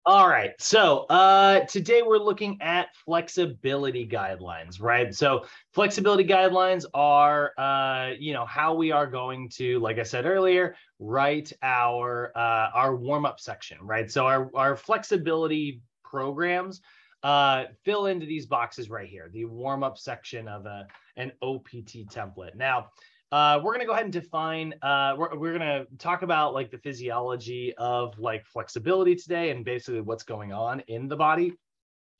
All right. So today we're looking at flexibility guidelines, right? So flexibility guidelines are, how we are going to, like I said earlier, write our warm-up section, right? So our flexibility programs fill into these boxes right here, the warm-up section of an OPT template. Now, we're going to go ahead and define, we're going to talk about like the physiology of like flexibility today and basically what's going on in the body,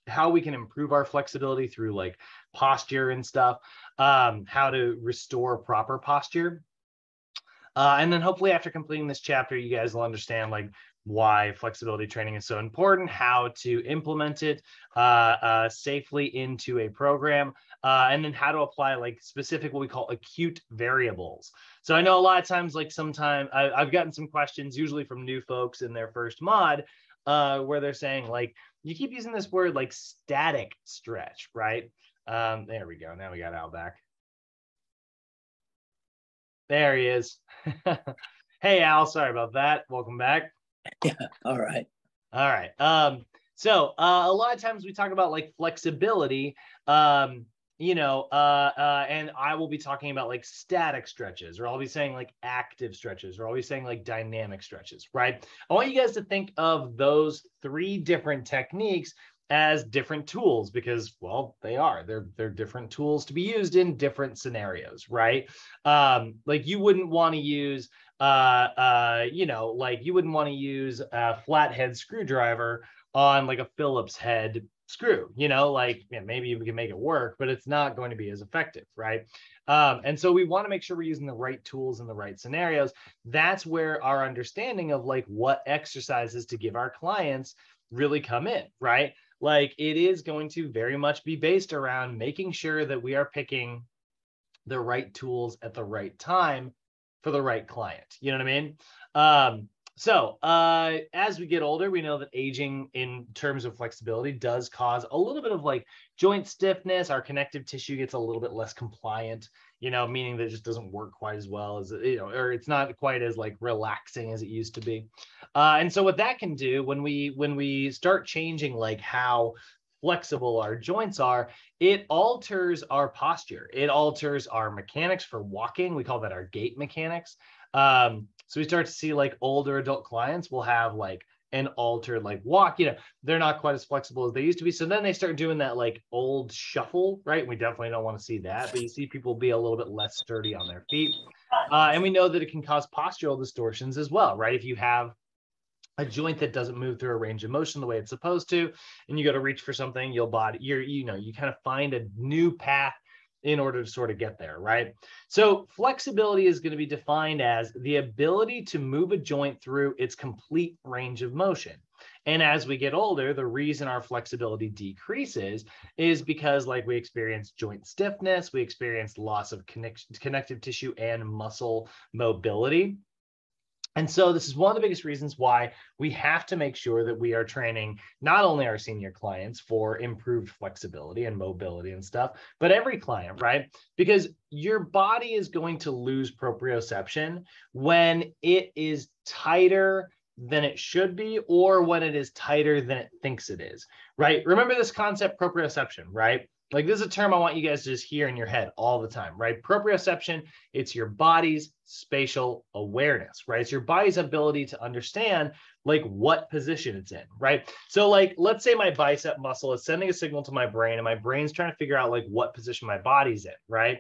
how we can improve our flexibility through like posture and stuff, how to restore proper posture. And then hopefully after completing this chapter, you guys will understand like why flexibility training is so important, how to implement it safely into a program, and then how to apply like specific what we call acute variables. So I know a lot of times, like sometimes I've gotten some questions, usually from new folks in their first mod, where they're saying like, you keep using this word like static stretch, right? There we go. Now we got Al back. There he is. Hey, Al, sorry about that. Welcome back. Yeah, all right. All right. So a lot of times we talk about like flexibility, and I will be talking about like static stretches, or I'll be saying like active stretches, or I'll be saying like dynamic stretches, right? I want you guys to think of those three different techniques as different tools because, well, they're different tools to be used in different scenarios, right? Like you wouldn't want to use like you wouldn't want to use a flathead screwdriver on like a Phillips head screw, like maybe you can make it work, but it's not going to be as effective, right? And so we want to make sure we're using the right tools in the right scenarios. That's where our understanding of like what exercises to give our clients really come in, right? Like it is going to very much be based around making sure that we are picking the right tools at the right time for the right client. You know what I mean? So as we get older, we know that aging in terms of flexibility does cause a little bit of like joint stiffness. Our connective tissue gets a little bit less compliant, meaning that it just doesn't work quite as well as, or it's not quite as like relaxing as it used to be. And so what that can do when we start changing like how flexible our joints are, it alters our posture. It alters our mechanics for walking. We call that our gait mechanics. So we start to see like older adult clients will have like an altered like walk, they're not quite as flexible as they used to be. So then they start doing that like old shuffle, right? We definitely don't want to see that, but you see people be a little bit less sturdy on their feet. And we know that it can cause postural distortions as well, right? If you have a joint that doesn't move through a range of motion the way it's supposed to, and you got to reach for something, you kind of find a new path in order to sort of get there, right? So flexibility is going to be defined as the ability to move a joint through its complete range of motion. And as we get older, the reason our flexibility decreases is because like we experience joint stiffness, we experience loss of connective tissue and muscle mobility. And so this is one of the biggest reasons why we have to make sure that we are training not only our senior clients for improved flexibility and mobility and stuff, but every client, right? Because your body is going to lose proprioception when it is tighter than it should be, or when it is tighter than it thinks it is, right? Remember this concept, proprioception, right? Like this is a term I want you guys to just hear in your head all the time, right? Proprioception, it's your body's spatial awareness, right? It's your body's ability to understand like what position it's in, right? So like, let's say my bicep muscle is sending a signal to my brain and my brain's trying to figure out like what position my body's in, right?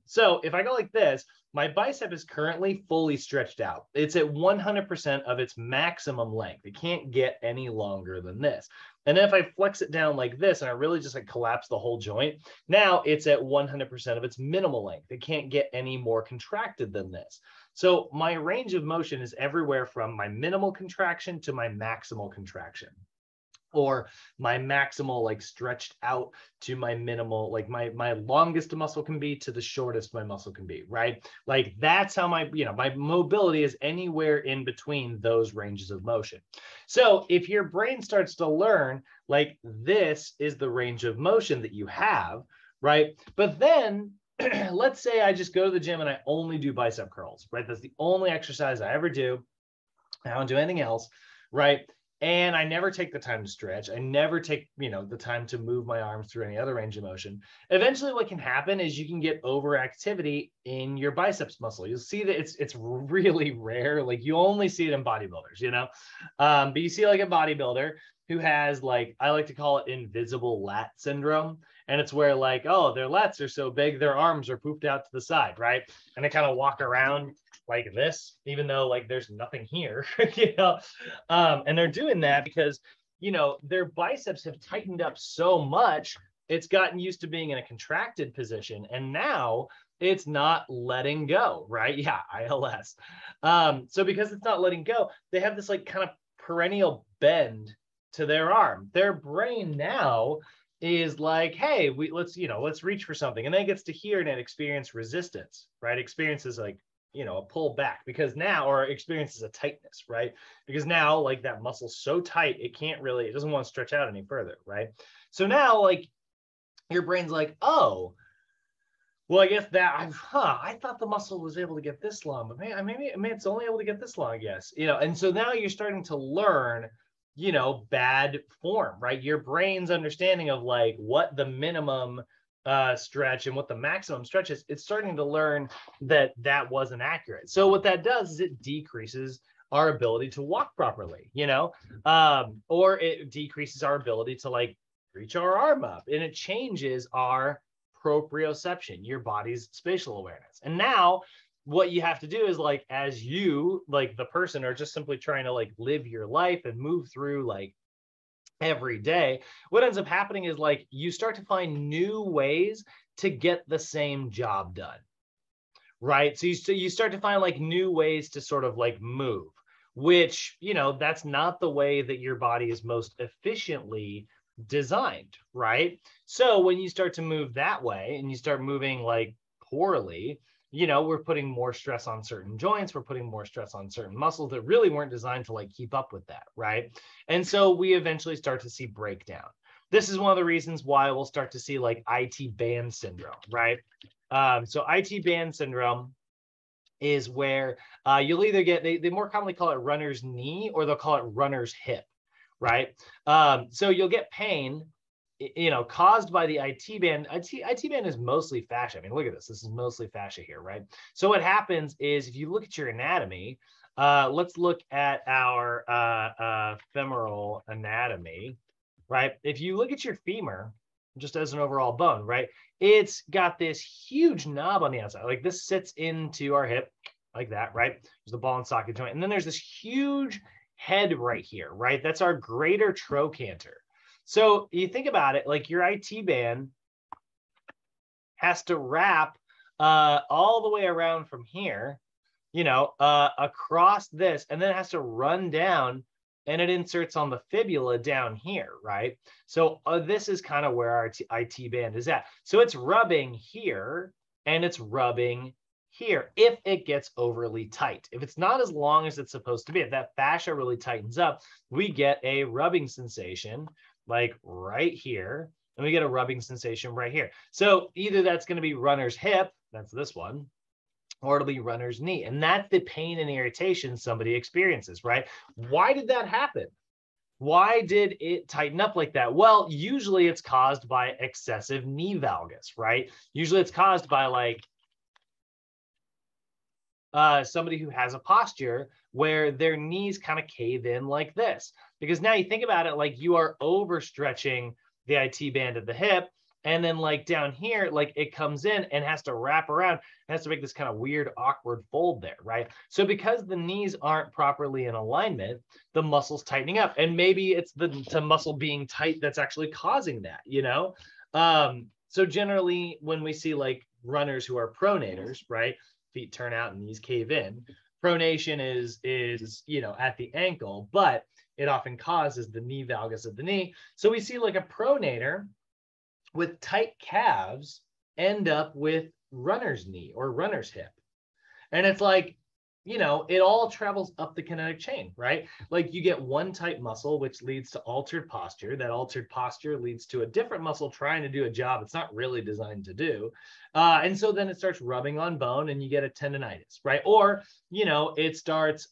So if I go like this, my bicep is currently fully stretched out. It's at 100% of its maximum length. It can't get any longer than this. And then if I flex it down like this and I really just like collapse the whole joint, now it's at 100% of its minimal length. It can't get any more contracted than this. So my range of motion is everywhere from my minimal contraction to my maximal contraction, or my maximal like stretched out to my minimal, like my longest muscle can be to the shortest my muscle can be, right? Like that's how my mobility is anywhere in between those ranges of motion. So if your brain starts to learn like this is the range of motion that you have, right? But then let's say I just go to the gym and I only do bicep curls, right? That's the only exercise I ever do. I don't do anything else, right? and I never take the time to stretch. I never take, the time to move my arms through any other range of motion. Eventually what can happen is you can get overactivity in your biceps muscle. You'll see that it's really rare. Like you only see it in bodybuilders, but you see like a bodybuilder who has, like, I like to call it invisible lat syndrome. And it's where, like, oh, their lats are so big, their arms are pooped out to the side, right? And they kind of walk around like this, even though like there's nothing here, and they're doing that because, their biceps have tightened up so much, it's gotten used to being in a contracted position. And now it's not letting go, right? Yeah, ILS. So because it's not letting go, they have this like kind of perennial bend to their arm. Their brain now is like, hey, let's reach for something. And then it gets to here and it experiences resistance, right? Experiences like, a pull back because now, or experiences a tightness, right? Because now like that muscle's so tight, it doesn't want to stretch out any further, right? So now like your brain's like, oh, well, I guess that I thought the muscle was able to get this long, but maybe it's only able to get this long, I guess, and so now you're starting to learn, bad form, right? Your brain's understanding of like what the minimum stretch and what the maximum stretch is, it's starting to learn that wasn't accurate. So what that does is it decreases our ability to walk properly, or it decreases our ability to like reach our arm up, and it changes our proprioception, your body's spatial awareness. And now what you have to do is like, as you, like the person, are just simply trying to like live your life and move through like every day, what ends up happening is like you start to find new ways to get the same job done, right? So you start to find like new ways to sort of like move, which, that's not the way that your body is most efficiently designed, right? So when you start to move that way and you start moving like poorly, we're putting more stress on certain joints, we're putting more stress on certain muscles that really weren't designed to like keep up with that, right? And so we eventually start to see breakdown. This is one of the reasons why we'll start to see like IT band syndrome, right? So IT band syndrome is where you'll either get, they more commonly call it runner's knee, or they'll call it runner's hip, right? So you'll get pain, caused by the IT band. IT band is mostly fascia. I mean, look at this. This is mostly fascia here, right? So what happens is if you look at your anatomy, let's look at our femoral anatomy, right? If you look at your femur, just as an overall bone, right? It's got this huge knob on the outside. Like this sits into our hip like that, right? There's the ball and socket joint. And then there's this huge head right here, right? That's our greater trochanter. So you think about it, like your IT band has to wrap all the way around from here, across this, and then it has to run down and it inserts on the fibula down here, right? So this is kind of where our IT band is at. So it's rubbing here and it's rubbing here if it gets overly tight. If it's not as long as it's supposed to be, if that fascia really tightens up, we get a rubbing sensation like right here, and we get a rubbing sensation right here. So either that's going to be runner's hip, that's this one, or it'll be runner's knee. And that's the pain and irritation somebody experiences, right? Why did that happen? Why did it tighten up like that? Well, usually it's caused by excessive knee valgus, right? Usually it's caused by like somebody who has a posture where their knees kind of cave in like this. Because now you think about it, like you are overstretching the IT band of the hip, and then like down here, like it comes in and has to wrap around, has to make this kind of weird, awkward fold there, right? So because the knees aren't properly in alignment, the muscle's tightening up. And maybe it's the muscle being tight that's actually causing that, So generally when we see like runners who are pronators, right? Feet turn out and knees cave in. Pronation is at the ankle, but it often causes the knee valgus of the knee. So we see like a pronator with tight calves end up with runner's knee or runner's hip. And it's like, you know, it all travels up the kinetic chain, right? Like you get one tight muscle, which leads to altered posture. That altered posture leads to a different muscle trying to do a job it's not really designed to do. And so then it starts rubbing on bone and you get a tendonitis, right? Or, you know, it starts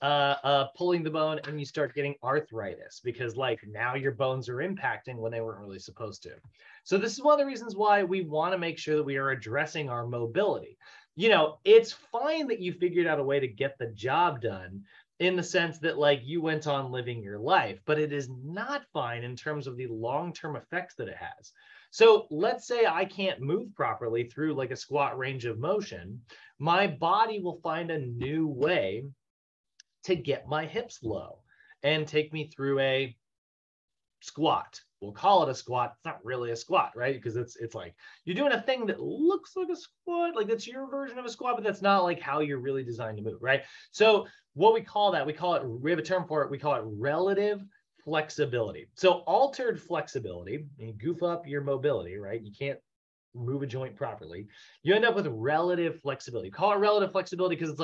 pulling the bone and you start getting arthritis because like now your bones are impacting when they weren't really supposed to. So this is one of the reasons why we want to make sure that we are addressing our mobility. You know, it's fine that you figured out a way to get the job done in the sense that like you went on living your life, but it is not fine in terms of the long-term effects that it has. So let's say I can't move properly through like a squat range of motion. My body will find a new way to get my hips low and take me through a squat. We'll call it a squat. It's not really a squat, right? Because it's like you're doing a thing that looks like a squat, like that's your version of a squat, but that's not like how you're really designed to move, right? So what we call that, we have a term for it, we call it relative flexibility. So altered flexibility, and you goof up your mobility, right? You can't move a joint properly. You end up with relative flexibility. Call it relative flexibility because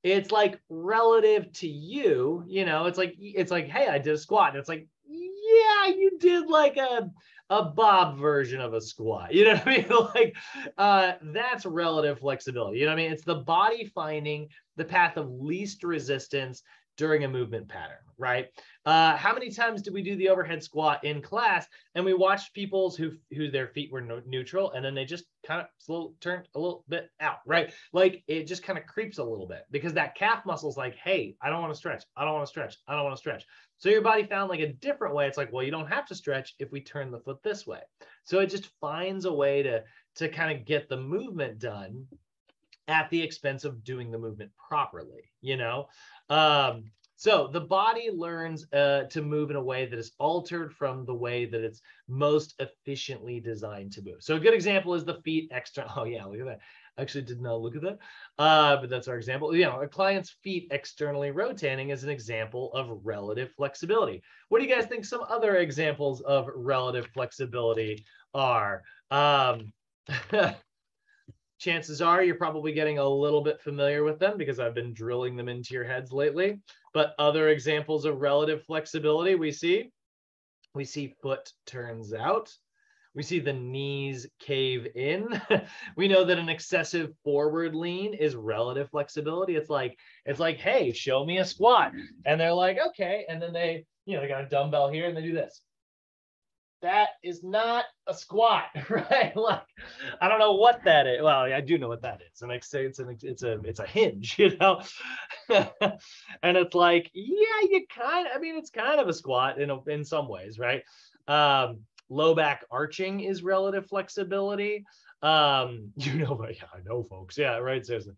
it's like relative to you, you know, it's like, hey, I did a squat. And it's like, yeah, you did like a Bob version of a squat. You know what I mean? Like that's relative flexibility. You know what I mean? It's the body finding the path of least resistance during a movement pattern, right? How many times did we do the overhead squat in class and we watched people who their feet were neutral and then they just kind of turned a little bit out, right? Like it just kind of creeps a little bit because that calf muscle is like, hey, I don't want to stretch. I don't want to stretch. I don't want to stretch. So your body found like a different way. It's like, well, you don't have to stretch if we turn the foot this way. So it just finds a way to kind of get the movement done at the expense of doing the movement properly, you know? So the body learns to move in a way that is altered from the way that it's most efficiently designed to move. So a good example is the feet external. Oh yeah, look at that. I actually did not look at that, but that's our example. You know, a client's feet externally rotating is an example of relative flexibility. What do you guys think some other examples of relative flexibility are? Chances are you're probably getting a little bit familiar with them because I've been drilling them into your heads lately. But other examples of relative flexibility we see foot turns out. We see the knees cave in. We know that an excessive forward lean is relative flexibility. It's like, hey, show me a squat. And they're like, okay. And then they got a dumbbell here and they do this. That is not a squat, right? Like, I don't know what that is. Well, I do know what that is. And it's a hinge, you know? And it's like, yeah, it's kind of a squat in some ways, right? Low back arching is relative flexibility. Yeah, I know, folks. Yeah, right. Seriously.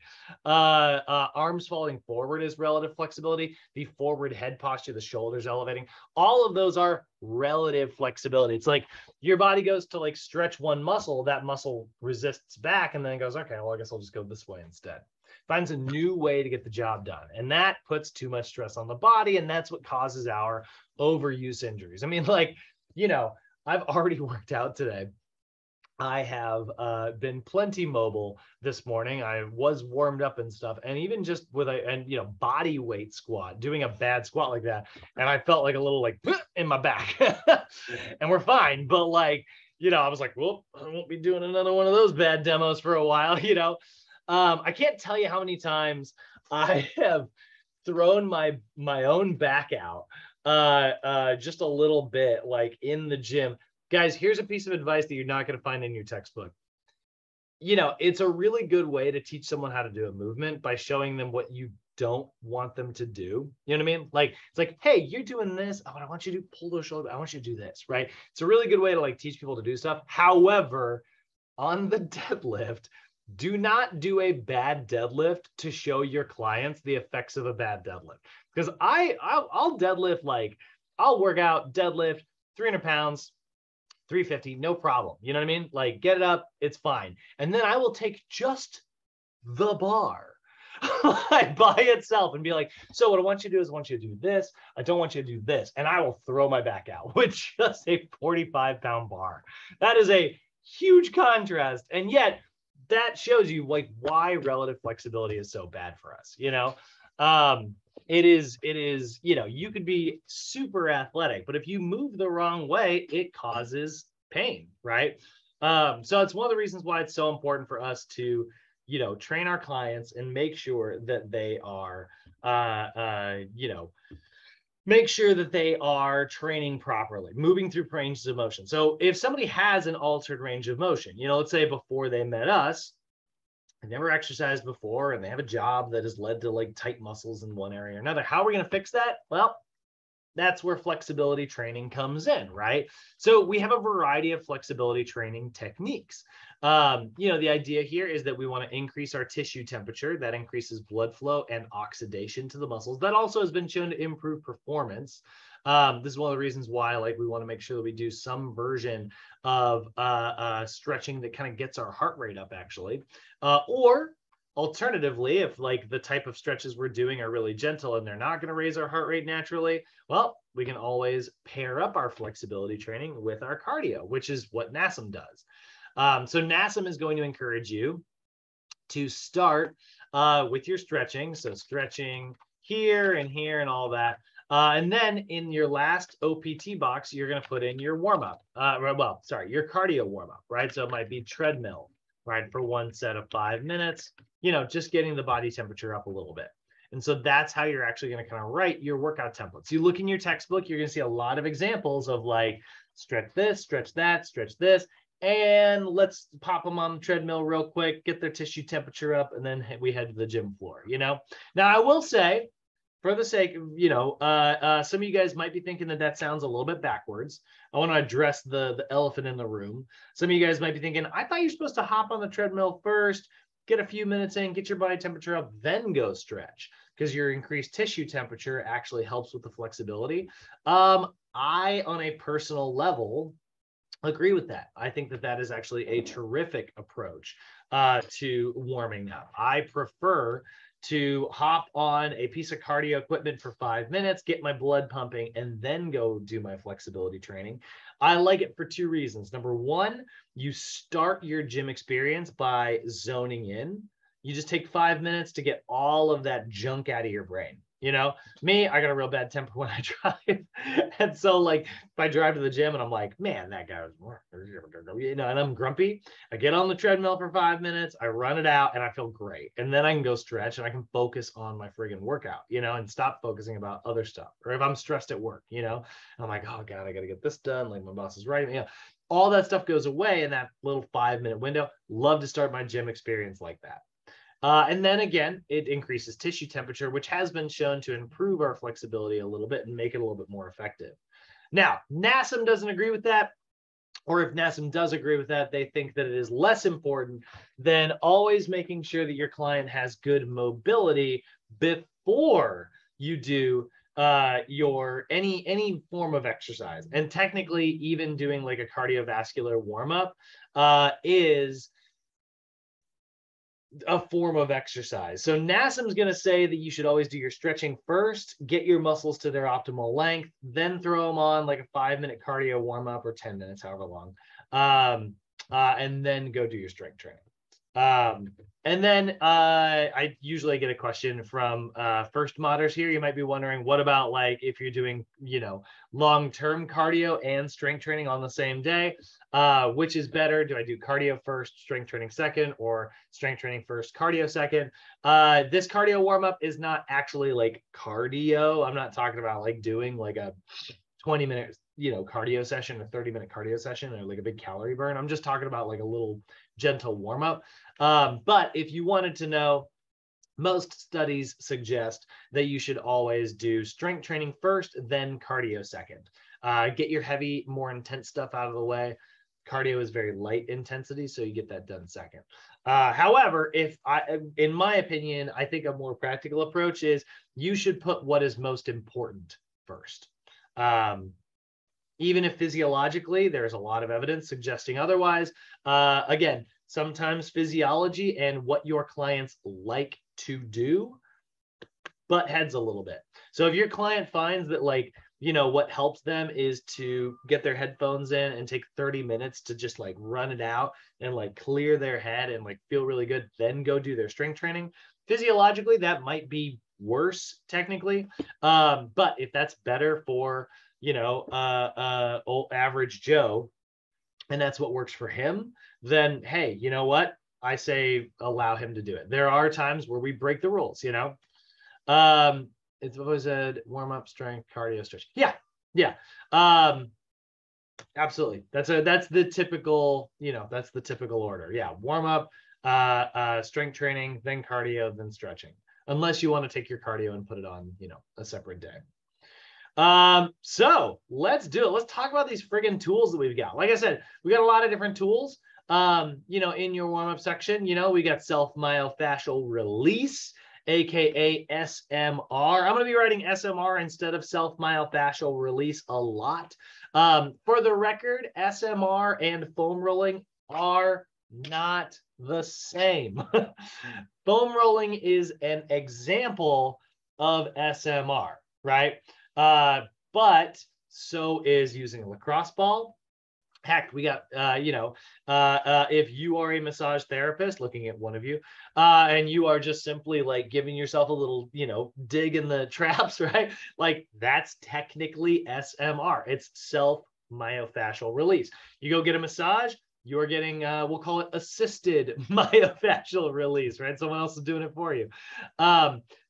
Arms falling forward is relative flexibility. The forward head posture, the shoulders elevating, all of those are relative flexibility. It's like your body goes to like stretch one muscle, that muscle resists back, and then it goes, okay, well, I guess I'll just go this way instead. Finds a new way to get the job done. And that puts too much stress on the body. And that's what causes our overuse injuries. I mean, like, you know, I've already worked out today. I have been plenty mobile this morning. I was warmed up and stuff, and even just with body weight squat, doing a bad squat like that, and I felt like a little like in my back, and we're fine. But like, I was like, well, I won't be doing another one of those bad demos for a while. I can't tell you how many times I have thrown my own back out just a little bit, like in the gym. Guys, here's a piece of advice that you're not going to find in your textbook. It's a really good way to teach someone how to do a movement by showing them what you don't want them to do. You know what I mean? Like, it's like, hey, you're doing this. Oh, I want you to pull those shoulders. I want you to do this, right? It's a really good way to like teach people to do stuff. However, on the deadlift, do not do a bad deadlift to show your clients the effects of a bad deadlift. Because I'll deadlift, like I'll work out deadlift 300 pounds, 350, no problem. You know what I mean? Like, get it up, it's fine. And then I will take just the bar by itself and be like, so what I want you to do is I want you to do this. I don't want you to do this. And I will throw my back out with just a 45-pound bar. That is a huge contrast. And yet that shows you like why relative flexibility is so bad for us, It is, you know, you could be super athletic, but if you move the wrong way, it causes pain, right? So it's one of the reasons why it's so important for us to, you know, train our clients and make sure that they are, you know, make sure that they are training properly, moving through ranges of motion. So if somebody has an altered range of motion, you know, let's say before they met us, they never exercised before and they have a job that has led to like tight muscles in one area or another. How are we going to fix that? Well, that's where flexibility training comes in, right? So we have a variety of flexibility training techniques. You know, the idea here is that we want to increase our tissue temperature. That increases blood flow and oxidation to the muscles. That also has been shown to improve performance. This is one of the reasons why, like, we want to make sure that we do some version of stretching that kind of gets our heart rate up, actually, or alternatively, if like the type of stretches we're doing are really gentle and they're not going to raise our heart rate naturally, well, we can always pair up our flexibility training with our cardio, which is what NASM does. So NASM is going to encourage you to start with your stretching. So stretching here and all that. And then in your last OPT box, you're going to put in your warm-up. Your cardio warm-up, right? So it might be treadmill, right, for one set of 5 minutes, you know, just getting the body temperature up a little bit. And so that's how you're actually going to kind of write your workout templates. You look in your textbook, you're going to see a lot of examples of like stretch this, stretch that, stretch this, and let's pop them on the treadmill real quick, get their tissue temperature up, and then we head to the gym floor, you know? Now, I will say, for the sake of, you know, some of you guys might be thinking that that sounds a little bit backwards. I want to address the elephant in the room. Some of you guys might be thinking, I thought you're supposed to hop on the treadmill first, get a few minutes in, get your body temperature up, then go stretch, because your increased tissue temperature actually helps with the flexibility. I, on a personal level, agree with that. I think that that is actually a terrific approach to warming up. I prefer to hop on a piece of cardio equipment for 5 minutes, get my blood pumping, and then go do my flexibility training. I like it for two reasons. Number one, you start your gym experience by zoning in. You just take 5 minutes to get all of that junk out of your brain. You know, me, I got a real bad temper when I drive. And so like if I drive to the gym and I'm like, man, that guy was, you know, and I'm grumpy, I get on the treadmill for 5 minutes, I run it out and I feel great. And then I can go stretch and I can focus on my friggin' workout, you know, and stop focusing about other stuff. Or if I'm stressed at work, you know, I'm like, oh God, I got to get this done. Like my boss is right. You know, all that stuff goes away in that little 5 minute window. Love to start my gym experience like that. And then again, it increases tissue temperature, which has been shown to improve our flexibility a little bit and make it a little bit more effective. Now, NASM doesn't agree with that, or if NASM does agree with that, they think that it is less important than always making sure that your client has good mobility before you do your any form of exercise. And technically, even doing like a cardiovascular warm-up is a form of exercise. So NASM is going to say that you should always do your stretching first, get your muscles to their optimal length, then throw them on like a 5 minute cardio warm up or 10 minutes, however long, and then go do your strength training. And then I usually get a question from first modders here. You might be wondering, what about like if you're doing, you know, long-term cardio and strength training on the same day? Which is better? Do I do cardio first, strength training second, or strength training first, cardio second? This cardio warm-up is not actually like cardio. I'm not talking about like doing like a 20-minute, you know, cardio session, a 30-minute cardio session, or like a big calorie burn. I'm just talking about like a little gentle warm-up. But if you wanted to know, most studies suggest that you should always do strength training first, then cardio second. Get your heavy, more intense stuff out of the way. Cardio is very light intensity, so you get that done second. However, in my opinion, I think a more practical approach is you should put what is most important first. Even if physiologically, there's a lot of evidence suggesting otherwise. Again, sometimes physiology and what your clients like to do butt heads a little bit. So if your client finds that, like, you know, what helps them is to get their headphones in and take 30 minutes to just like run it out and like clear their head and like feel really good, then go do their strength training. Physiologically, that might be worse technically. But if that's better for, old average Joe, and that's what works for him, then hey, you know what? I say allow him to do it. There are times where we break the rules, It was a warm-up, strength, cardio, stretch. Yeah, yeah. Absolutely. That's the typical, that's the typical order. Yeah. Warm up, strength training, then cardio, then stretching. Unless you want to take your cardio and put it on, a separate day. So let's do it. Let's talk about these friggin' tools that we've got. Like I said, we got a lot of different tools. In your warm-up section, we got self-myofascial release, aka SMR. I'm going to be writing SMR instead of self-myofascial release a lot. For the record, SMR and foam rolling are not the same. Foam rolling is an example of SMR, right? But so is using a lacrosse ball. Heck, we got, if you are a massage therapist, looking at one of you, and you are just simply like giving yourself a little, dig in the traps, right? Like that's technically SMR. It's self-myofascial release. You go get a massage, you're getting, we'll call it assisted myofascial release, right? Someone else is doing it for you.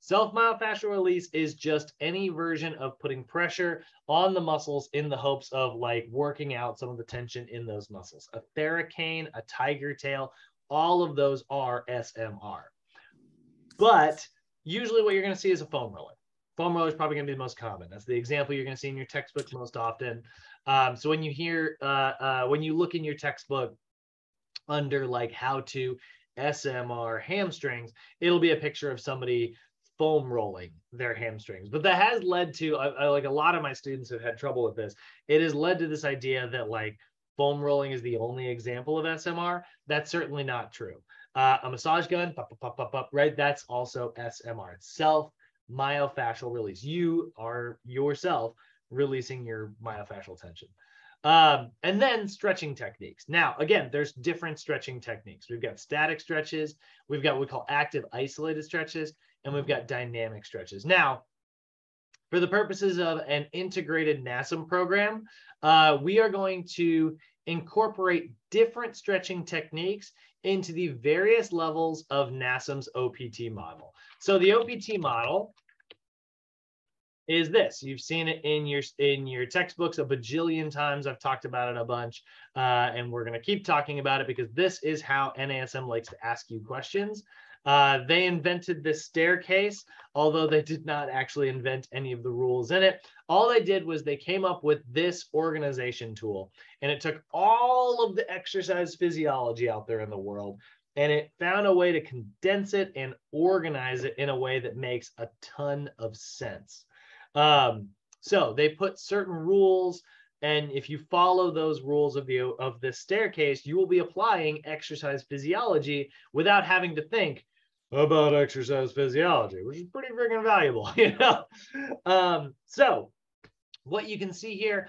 Self-myofascial release is just any version of putting pressure on the muscles in the hopes of like working out some of the tension in those muscles. A theracane, a tiger tail, all of those are SMR. But usually what you're going to see is a foam roller. Foam roller is probably going to be the most common. That's the example you're going to see in your textbook most often. So when you hear, when you look in your textbook under like how to SMR hamstrings, it'll be a picture of somebody foam rolling their hamstrings. But that has led to, like a lot of my students have had trouble with this. It has led to this idea that like foam rolling is the only example of SMR. That's certainly not true. A massage gun, pop, pop, pop, pop, right? That's also SMR. It's self-myofascial release. You are yourself releasing your myofascial tension. And then stretching techniques. Now, again, there's different stretching techniques. We've got static stretches. We've got what we call active isolated stretches, and we've got dynamic stretches. Now, for the purposes of an integrated NASM program, we are going to incorporate different stretching techniques into the various levels of NASM's OPT model. So the OPT model is this. You've seen it in your textbooks a bajillion times. I've talked about it a bunch, and we're going to keep talking about it because this is how NASM likes to ask you questions. They invented this staircase, although they did not actually invent any of the rules in it. All they did was they came up with this organization tool, and it took all of the exercise physiology out there in the world, and it found a way to condense it and organize it in a way that makes a ton of sense. So they put certain rules, and if you follow those rules of this staircase, you will be applying exercise physiology without having to think about exercise physiology, which is pretty freaking valuable, So what you can see here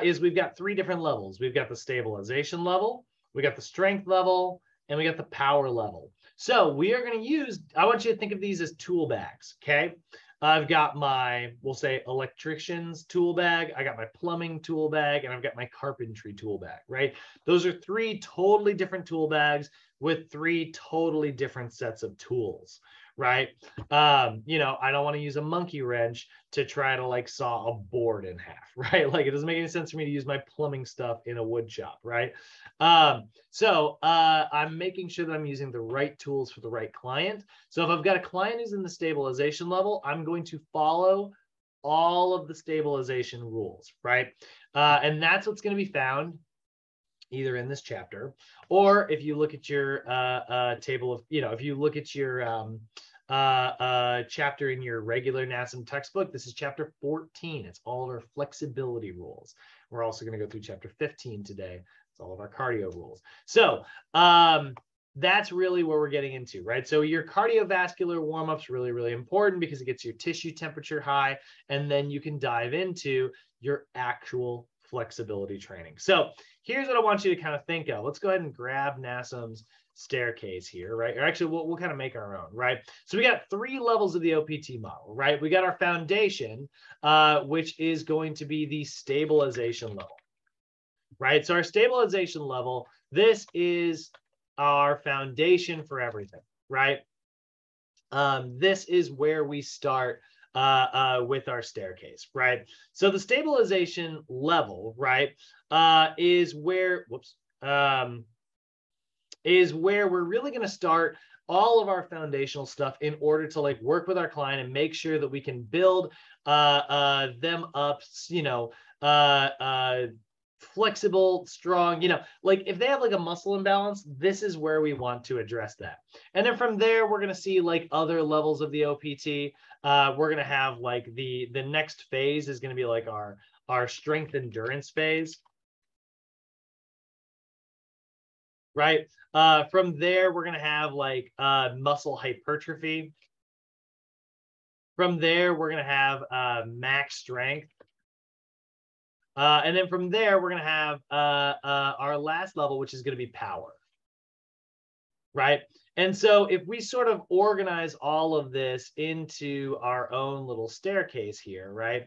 is we've got three different levels. We've got the stabilization level, we got the strength level, and we got the power level. So we are going to use, I want you to think of these as tool bags, okay? I've got my, we'll say, electrician's tool bag, I got my plumbing tool bag, and I've got my carpentry tool bag, right? Those are three totally different tool bags with three totally different sets of tools, right? I don't want to use a monkey wrench to try to like saw a board in half, right? Like it doesn't make any sense for me to use my plumbing stuff in a wood shop, right? So I'm making sure that I'm using the right tools for the right client. So if I've got a client who's in the stabilization level, I'm going to follow all of the stabilization rules, right? And that's what's going to be found either in this chapter, or if you look at your table of, if you look at your chapter in your regular NASM textbook, this is chapter 14. It's all of our flexibility rules. We're also going to go through chapter 15 today. It's all of our cardio rules. So that's really what we're getting into, right? So your cardiovascular warm-up's really, really important because it gets your tissue temperature high, and then you can dive into your actual flexibility training. So here's what I want you to kind of think of. Let's go ahead and grab NASM's staircase here, right? Or actually, we'll kind of make our own, right? So we got 3 levels of the OPT model, right? We got our foundation, which is going to be the stabilization level, right? So our stabilization level, this is our foundation for everything, right? This is where we start with our staircase, right? So the stabilization level, right, is where, is where we're really going to start all of our foundational stuff in order to like work with our client and make sure that we can build them up, you know, flexible, strong, you know, like if they have like a muscle imbalance, this is where we want to address that. And then from there, we're going to see like other levels of the OPT. We're going to have like the next phase is going to be like our strength endurance phase. Right. From there, we're going to have like muscle hypertrophy. From there, we're going to have max strength. And then from there, we're going to have our last level, which is going to be power. Right. And so if we sort of organize all of this into our own little staircase here, right,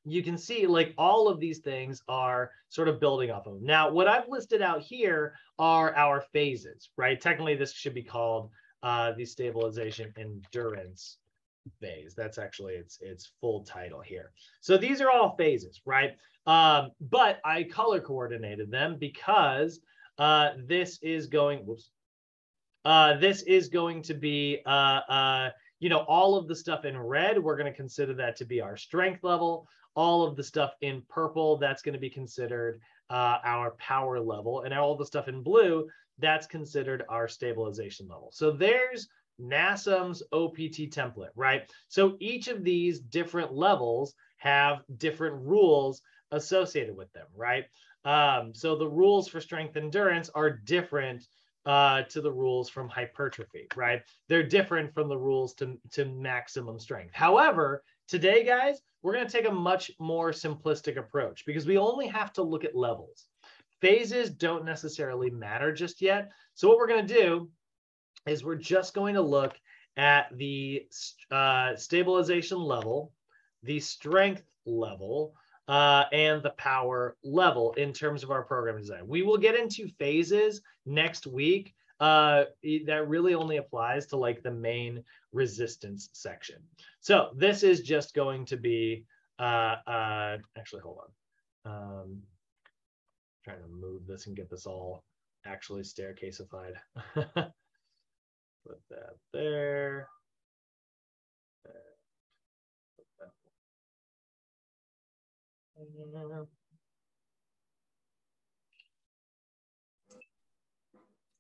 you can see like all of these things are sort of building off of them. Now, what I've listed out here are our phases, right? Technically, this should be called the stabilization endurance phase. That's actually its full title here. So these are all phases, right? But I color coordinated them because this is going, this is going to be, you know, all of the stuff in red, we're going to consider that to be our strength level. All of the stuff in purple, that's going to be considered our power level. And all the stuff in blue, that's considered our stabilization level. So there's NASM's OPT template, right? So each of these different levels have different rules associated with them, right? So the rules for strength endurance are different to the rules from hypertrophy, right? They're different from the rules to maximum strength. However, today, guys, we're going to take a much more simplistic approach because we only have to look at levels. Phases don't necessarily matter just yet. So what we're going to do is we're just going to look at the stabilization level, the strength level, and the power level in terms of our program design. We will get into phases next week. That really only applies to like the main resistance section. So this is just going to be, actually, hold on. Trying to move this and get this all actually staircaseified. Put that there.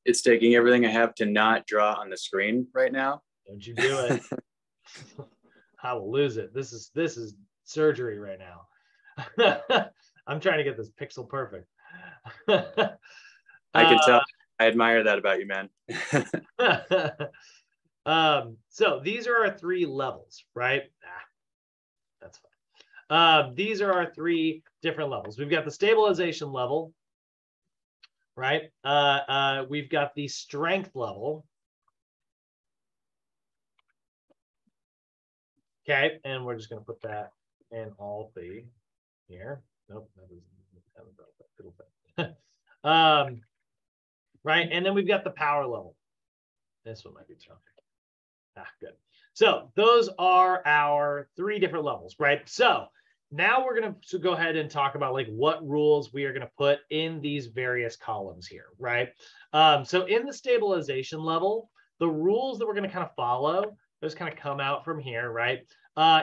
It's taking everything I have to not draw on the screen right now. Don't you do it. I will lose it. This is surgery right now. I'm trying to get this pixel perfect. I can tell. I admire that about you, man. So these are our 3 levels, right? That's fine. These are our 3 different levels. We've got the stabilization level, right? We've got the strength level. Okay, and we're just going to put that in all 3 here. Nope, that is right, and then we've got the power level. This one might be tough. Good. So those are our 3 different levels, right? So now we're going to go ahead and talk about like what rules we are going to put in these various columns here, right? So in the stabilization level, the rules that we're going to kind of follow, those kind of come out from here, right?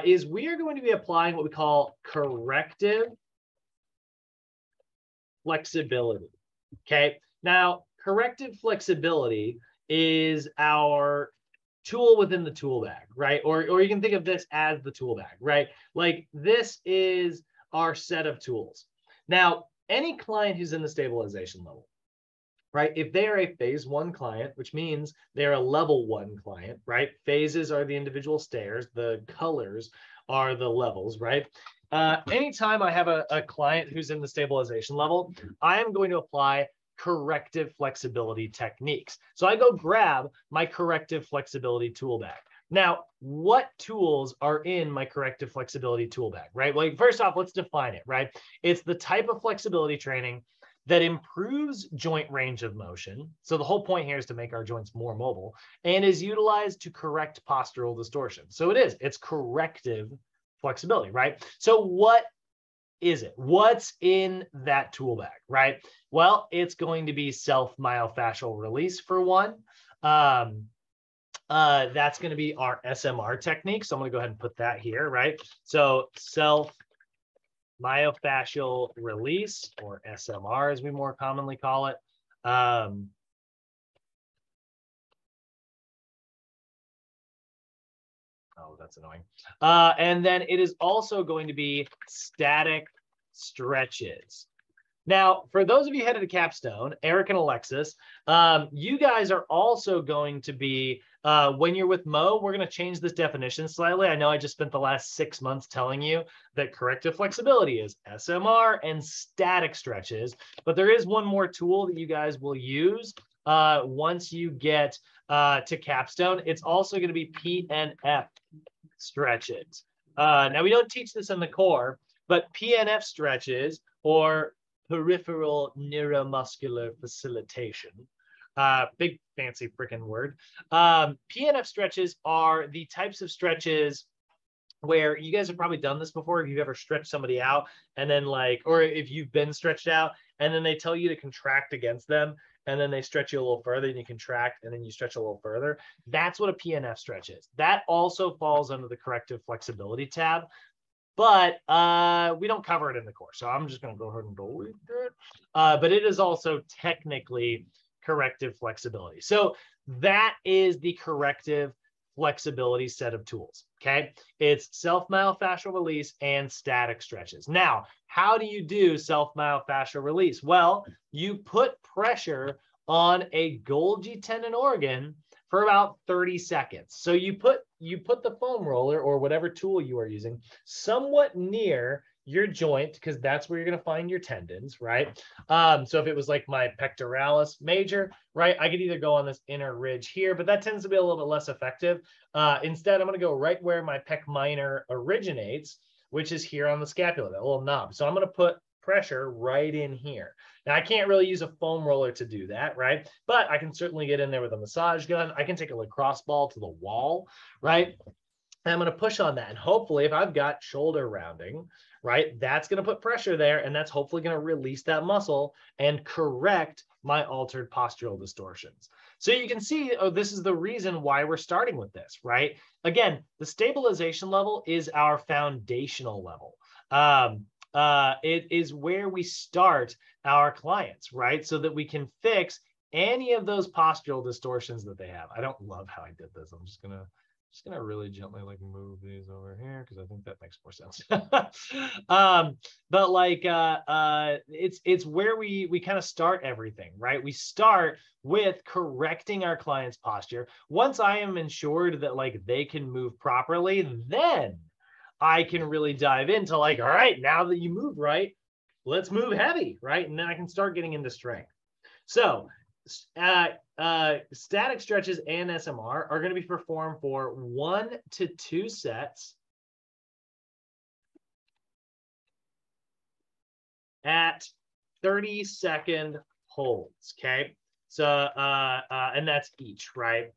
Is we are going to be applying what we call corrective flexibility. Okay. Now, corrective flexibility is our tool within the tool bag, right? Or you can think of this as the tool bag, right? Like this is our set of tools. Now, any client who's in the stabilization level, right? If they are a phase 1 client, which means they're a level 1 client, right? Phases are the individual stairs. The colors are the levels, right? Anytime I have a client who's in the stabilization level, I am going to apply corrective flexibility techniques. So I go grab my corrective flexibility tool bag. Now, what tools are in my corrective flexibility tool bag, right? Well, first off, let's define it, right? It's the type of flexibility training that improves joint range of motion. So the whole point here is to make our joints more mobile and is utilized to correct postural distortion. So it's corrective flexibility, right? So what is it? What's in that tool bag, right? Well, it's going to be self-myofascial release for one. That's going to be our SMR technique. So I'm going to go ahead and put that here, right? So self-myofascial release, or SMR as we more commonly call it. Oh, that's annoying. And then it is also going to be static stretches. Now, for those of you headed to Capstone, Eric and Alexis, you guys are also going to be, when you're with Mo, we're going to change this definition slightly. I know I just spent the last 6 months telling you that corrective flexibility is SMR and static stretches, but there is one more tool that you guys will use once you get to Capstone. It's also going to be PNF stretches. Now, we don't teach this in the core, but PNF stretches, or peripheral neuromuscular facilitation. Big fancy freaking word. PNF stretches are the types of stretches where you guys have probably done this before. If you've ever stretched somebody out and then or if you've been stretched out and then they tell you to contract against them and then they stretch you a little further and you contract and then you stretch a little further. That's what a PNF stretch is. That also falls under the corrective flexibility tab. But we don't cover it in the course. So I'm just going to go ahead and delete it. But it is also technically corrective flexibility. So that is the corrective flexibility set of tools, okay? It's self-myofascial release and static stretches. Now, how do you do self-myofascial release? Well, you put pressure on a Golgi tendon organ for about 30 seconds. So you put the foam roller or whatever tool you are using somewhat near your joint, because that's where you're going to find your tendons, right? So if it was like my pectoralis major, right, I could either go on this inner ridge here, but that tends to be a little bit less effective. Instead, I'm going to go right where my pec minor originates, which is here on the scapula, that little knob. So I'm going to put pressure right in here. Now, I can't really use a foam roller to do that, right? But I can certainly get in there with a massage gun. I can take a lacrosse ball to the wall, right? And I'm going to push on that. And hopefully, if I've got shoulder rounding, right, that's going to put pressure there. And that's hopefully going to release that muscle and correct my altered postural distortions. So you can see, oh, this is the reason why we're starting with this, right? Again, the stabilization level is our foundational level. It is where we start our clients, right? So that we can fix any of those postural distortions that they have. I don't love how I did this. I'm just gonna really gently like move these over here because I think that makes more sense. But like it's where we kind of start everything, right? We start with correcting our client's posture. Once I am ensured that like they can move properly, then I can really dive into like, all right, now that you move right, let's move heavy, right? And then I can start getting into strength. So static stretches and SMR are going to be performed for 1 to 2 sets at 30-second holds, okay? So, and that's each, right?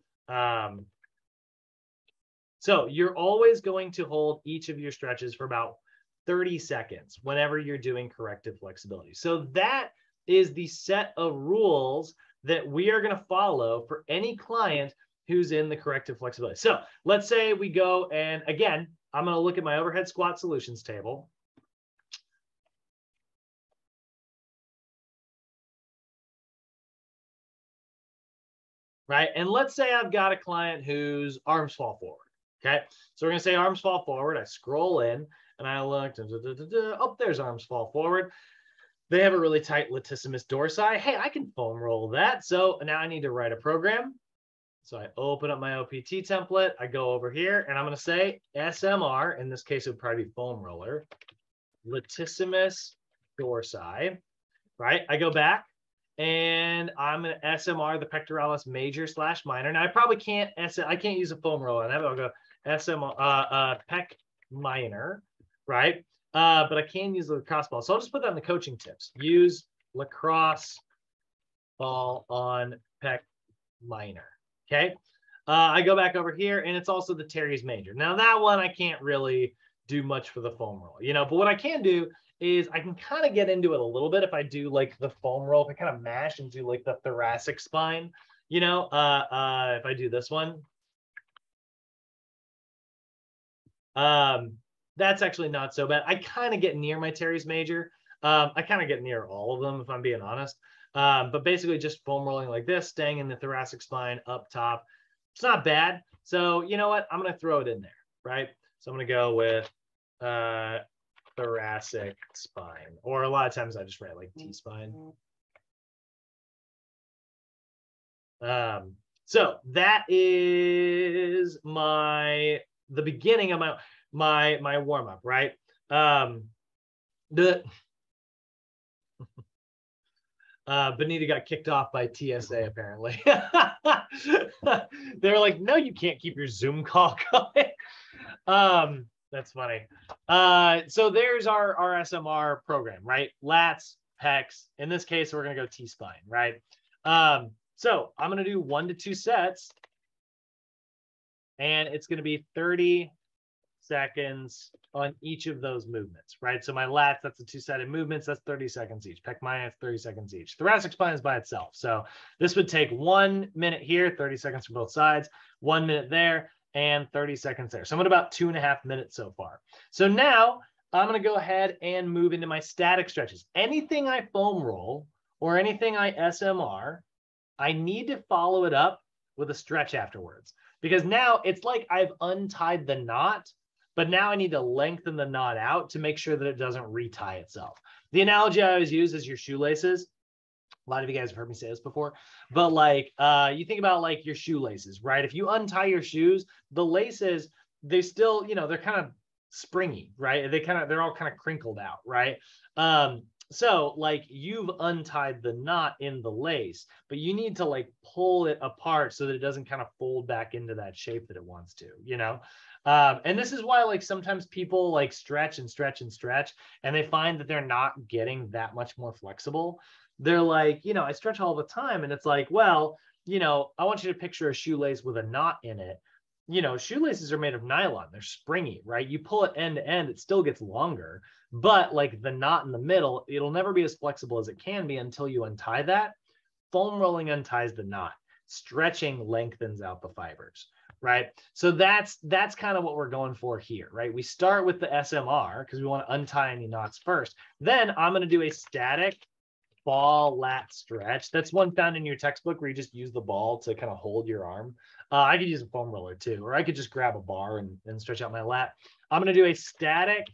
So you're always going to hold each of your stretches for about 30 seconds whenever you're doing corrective flexibility. So that is the set of rules that we are going to follow for any client who's in the corrective flexibility. So let's say we go, and again, I'm going to look at my overhead squat solutions table. Right. And let's say I've got a client whose arms fall forward. Okay. So we're going to say arms fall forward. I scroll in and I look, oh, there's arms fall forward. They have a really tight latissimus dorsi. Hey, I can foam roll that. So now I need to write a program. So I open up my OPT template. I go over here and I'm going to say SMR. In this case, it would probably be foam roller. Latissimus dorsi. Right. I go back and I'm going to SMR the pectoralis major / minor. Now I probably can't I can't use a foam roller on that. I'll go SMR pec minor, right? But I can use the lacrosse ball. So I'll just put that in the coaching tips. Use lacrosse ball on pec minor. Okay. I go back over here, and it's also the teres major. Now that one I can't really do much for the foam roll, you know, but what I can do is I can kind of get into it a little bit if I do like the foam roll, if I kind of mash and do like the thoracic spine, you know, if I do this one. That's actually not so bad. I kind of get near my teres major. I kind of get near all of them, if I'm being honest. But basically just foam rolling like this, staying in the thoracic spine up top. It's not bad. So you know what? I'm going to throw it in there, right? So I'm going to go with thoracic spine, or a lot of times I just write like T-spine. So that is the beginning of my warm-up, right? Benita got kicked off by TSA apparently. They're like, no, you can't keep your Zoom call going. That's funny. So there's our SMR program, right? Lats, pecs. In this case, we're gonna go T-spine, right? So I'm gonna do 1 to 2 sets, and it's gonna be 30 seconds on each of those movements, right? So my lats, that's the 2-sided movements, that's 30 seconds each. Pec minor, that's 30 seconds each. Thoracic spine is by itself. So this would take 1 minute here, 30 seconds for both sides, 1 minute there, and 30 seconds there. So I'm at about 2.5 minutes so far. So now I'm going to go ahead and move into my static stretches. Anything I foam roll or anything I SMR, I need to follow it up with a stretch afterwards, because now it's like I've untied the knot, but now I need to lengthen the knot out to make sure that it doesn't retie itself. The analogy I always use is your shoelaces. A lot of you guys have heard me say this before, but like you think about like your shoelaces, right? If you untie your shoes, the laces, they still, you know, they're kind of springy, right? They're all kind of crinkled out, right? So like you've untied the knot in the lace, but you need to like pull it apart so that it doesn't kind of fold back into that shape that it wants to, you know? And this is why like sometimes people like stretch and stretch and stretch, and they find that they're not getting that much more flexible. They're like, you know, I stretch all the time, and it's like, well, you know, I want you to picture a shoelace with a knot in it. You know, shoelaces are made of nylon. They're springy, right? You pull it end to end, it still gets longer, but like the knot in the middle, it'll never be as flexible as it can be until you untie that. Foam rolling unties the knot. Stretching lengthens out the fibers, right? So that's kind of what we're going for here, right? We start with the SMR because we want to untie any knots first. Then I'm going to do a static ball lat stretch. That's one found in your textbook where you just use the ball to kind of hold your arm. I could use a foam roller too, or I could just grab a bar and stretch out my lat. I'm going to do a static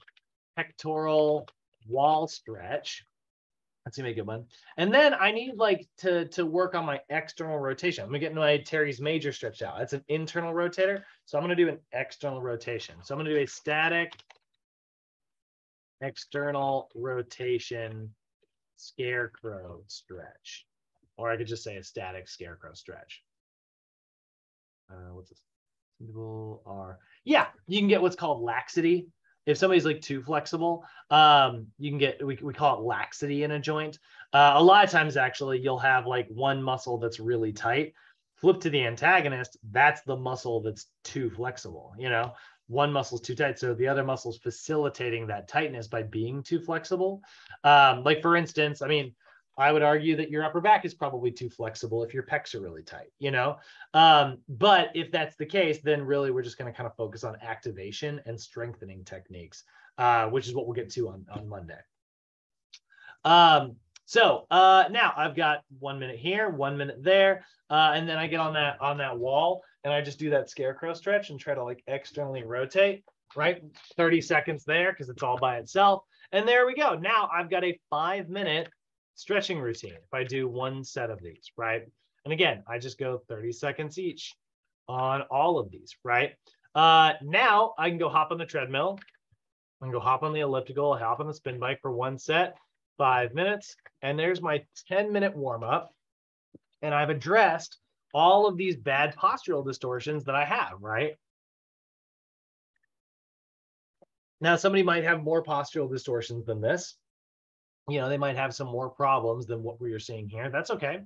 pectoral wall stretch. Let's see, make a good one. And then I need like to work on my external rotation. I'm gonna get my teres major stretched out. That's an internal rotator. So I'm gonna do an external rotation. So I'm gonna do a static external rotation scarecrow stretch. Or I could just say a static scarecrow stretch. What's this? Yeah, you can get what's called laxity. If somebody's like too flexible, you can get, we call it laxity in a joint. A lot of times actually you'll have like one muscle that's really tight. Flip to the antagonist, that's the muscle that's too flexible, you know? One muscle's too tight, so the other muscle's facilitating that tightness by being too flexible. Like for instance, I mean, I would argue that your upper back is probably too flexible if your pecs are really tight, you know? But if that's the case, then really we're just going to kind of focus on activation and strengthening techniques, which is what we'll get to on Monday. So now I've got 1 minute here, 1 minute there, and then I get on that wall and I just do that scarecrow stretch and try to like externally rotate, right? 30 seconds there because it's all by itself. And there we go. Now I've got a 5-minute stretching routine if I do one set of these, right? And again, I just go 30 seconds each on all of these, right? Now I can go hop on the treadmill. I can go hop on the elliptical, hop on the spin bike for one set. 5 minutes. And there's my 10-minute warm-up. And I've addressed all of these bad postural distortions that I have, right? Now, somebody might have more postural distortions than this. You know, they might have some more problems than what we are seeing here. That's okay.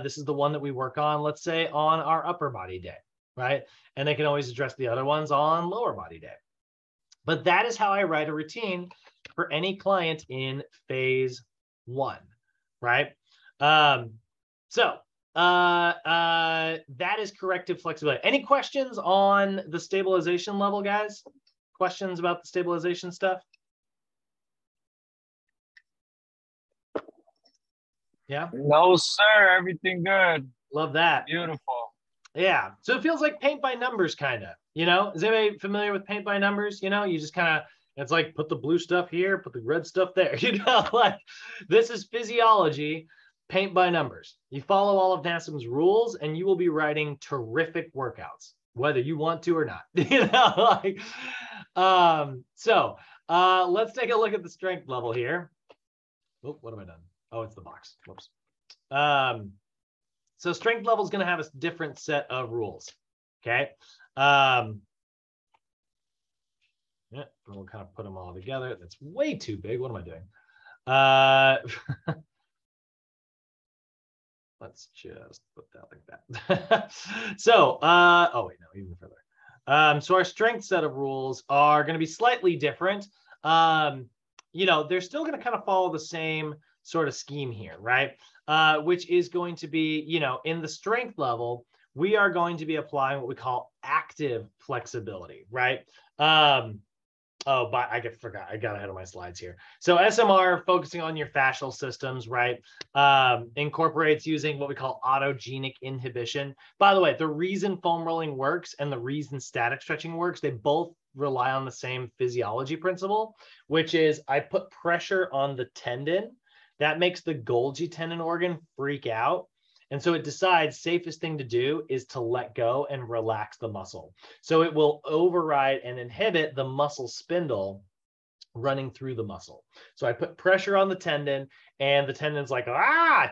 This is the one that we work on, let's say, on our upper body day, right? And they can always address the other ones on lower body day. But that is how I write a routine for any client in phase 1, right? That is corrective flexibility. Any questions on the stabilization level, guys? Questions about the stabilization stuff? Yeah. No, sir. Everything good. Love that. Beautiful. Yeah. So it feels like paint by numbers, kind of. You know, is anybody familiar with paint by numbers? You know, you just kind of, it's like put the blue stuff here, put the red stuff there. You know, like this is physiology, paint by numbers. You follow all of NASM's rules, and you will be writing terrific workouts, whether you want to or not. You know, like, let's take a look at the strength level here. Oh, what have I done? Oh, it's the box. Whoops. So strength level is going to have a different set of rules. Okay. Yeah, we'll kind of put them all together. That's way too big. What am I doing? Let's just put that like that. So, oh wait, no, even further. So our strength set of rules are going to be slightly different. You know, they're still going to kind of follow the same sort of scheme here, right? Which is going to be, you know, in the strength level, we are going to be applying what we call active flexibility, right? Oh, but I forgot. I got ahead of my slides here. So SMR, focusing on your fascial systems, right? Incorporates using what we call autogenic inhibition. By the way, the reason foam rolling works and the reason static stretching works, they both rely on the same physiology principle, which is I put pressure on the tendon. That makes the Golgi tendon organ freak out. And so it decides safest thing to do is to let go and relax the muscle. So it will override and inhibit the muscle spindle running through the muscle. So I put pressure on the tendon, and the tendon's like,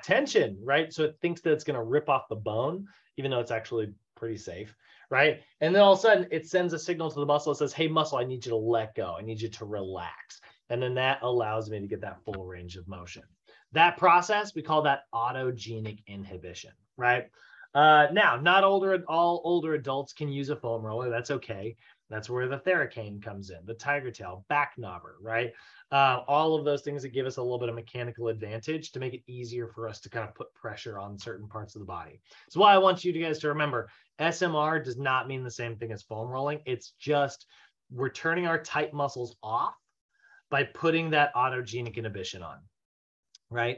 tension, right? So it thinks that it's going to rip off the bone, even though it's actually pretty safe, right? And then all of a sudden it sends a signal to the muscle. It says, hey, muscle, I need you to let go. I need you to relax. And then that allows me to get that full range of motion. That process, we call that autogenic inhibition, right? Now, not all older adults can use a foam roller. That's okay. That's where the Theracane comes in, the Tiger Tail, back knobber, right? All of those things that give us a little bit of mechanical advantage to make it easier for us to kind of put pressure on certain parts of the body. So why I want you guys to remember, SMR does not mean the same thing as foam rolling. It's just we're turning our tight muscles off by putting that autogenic inhibition on, right?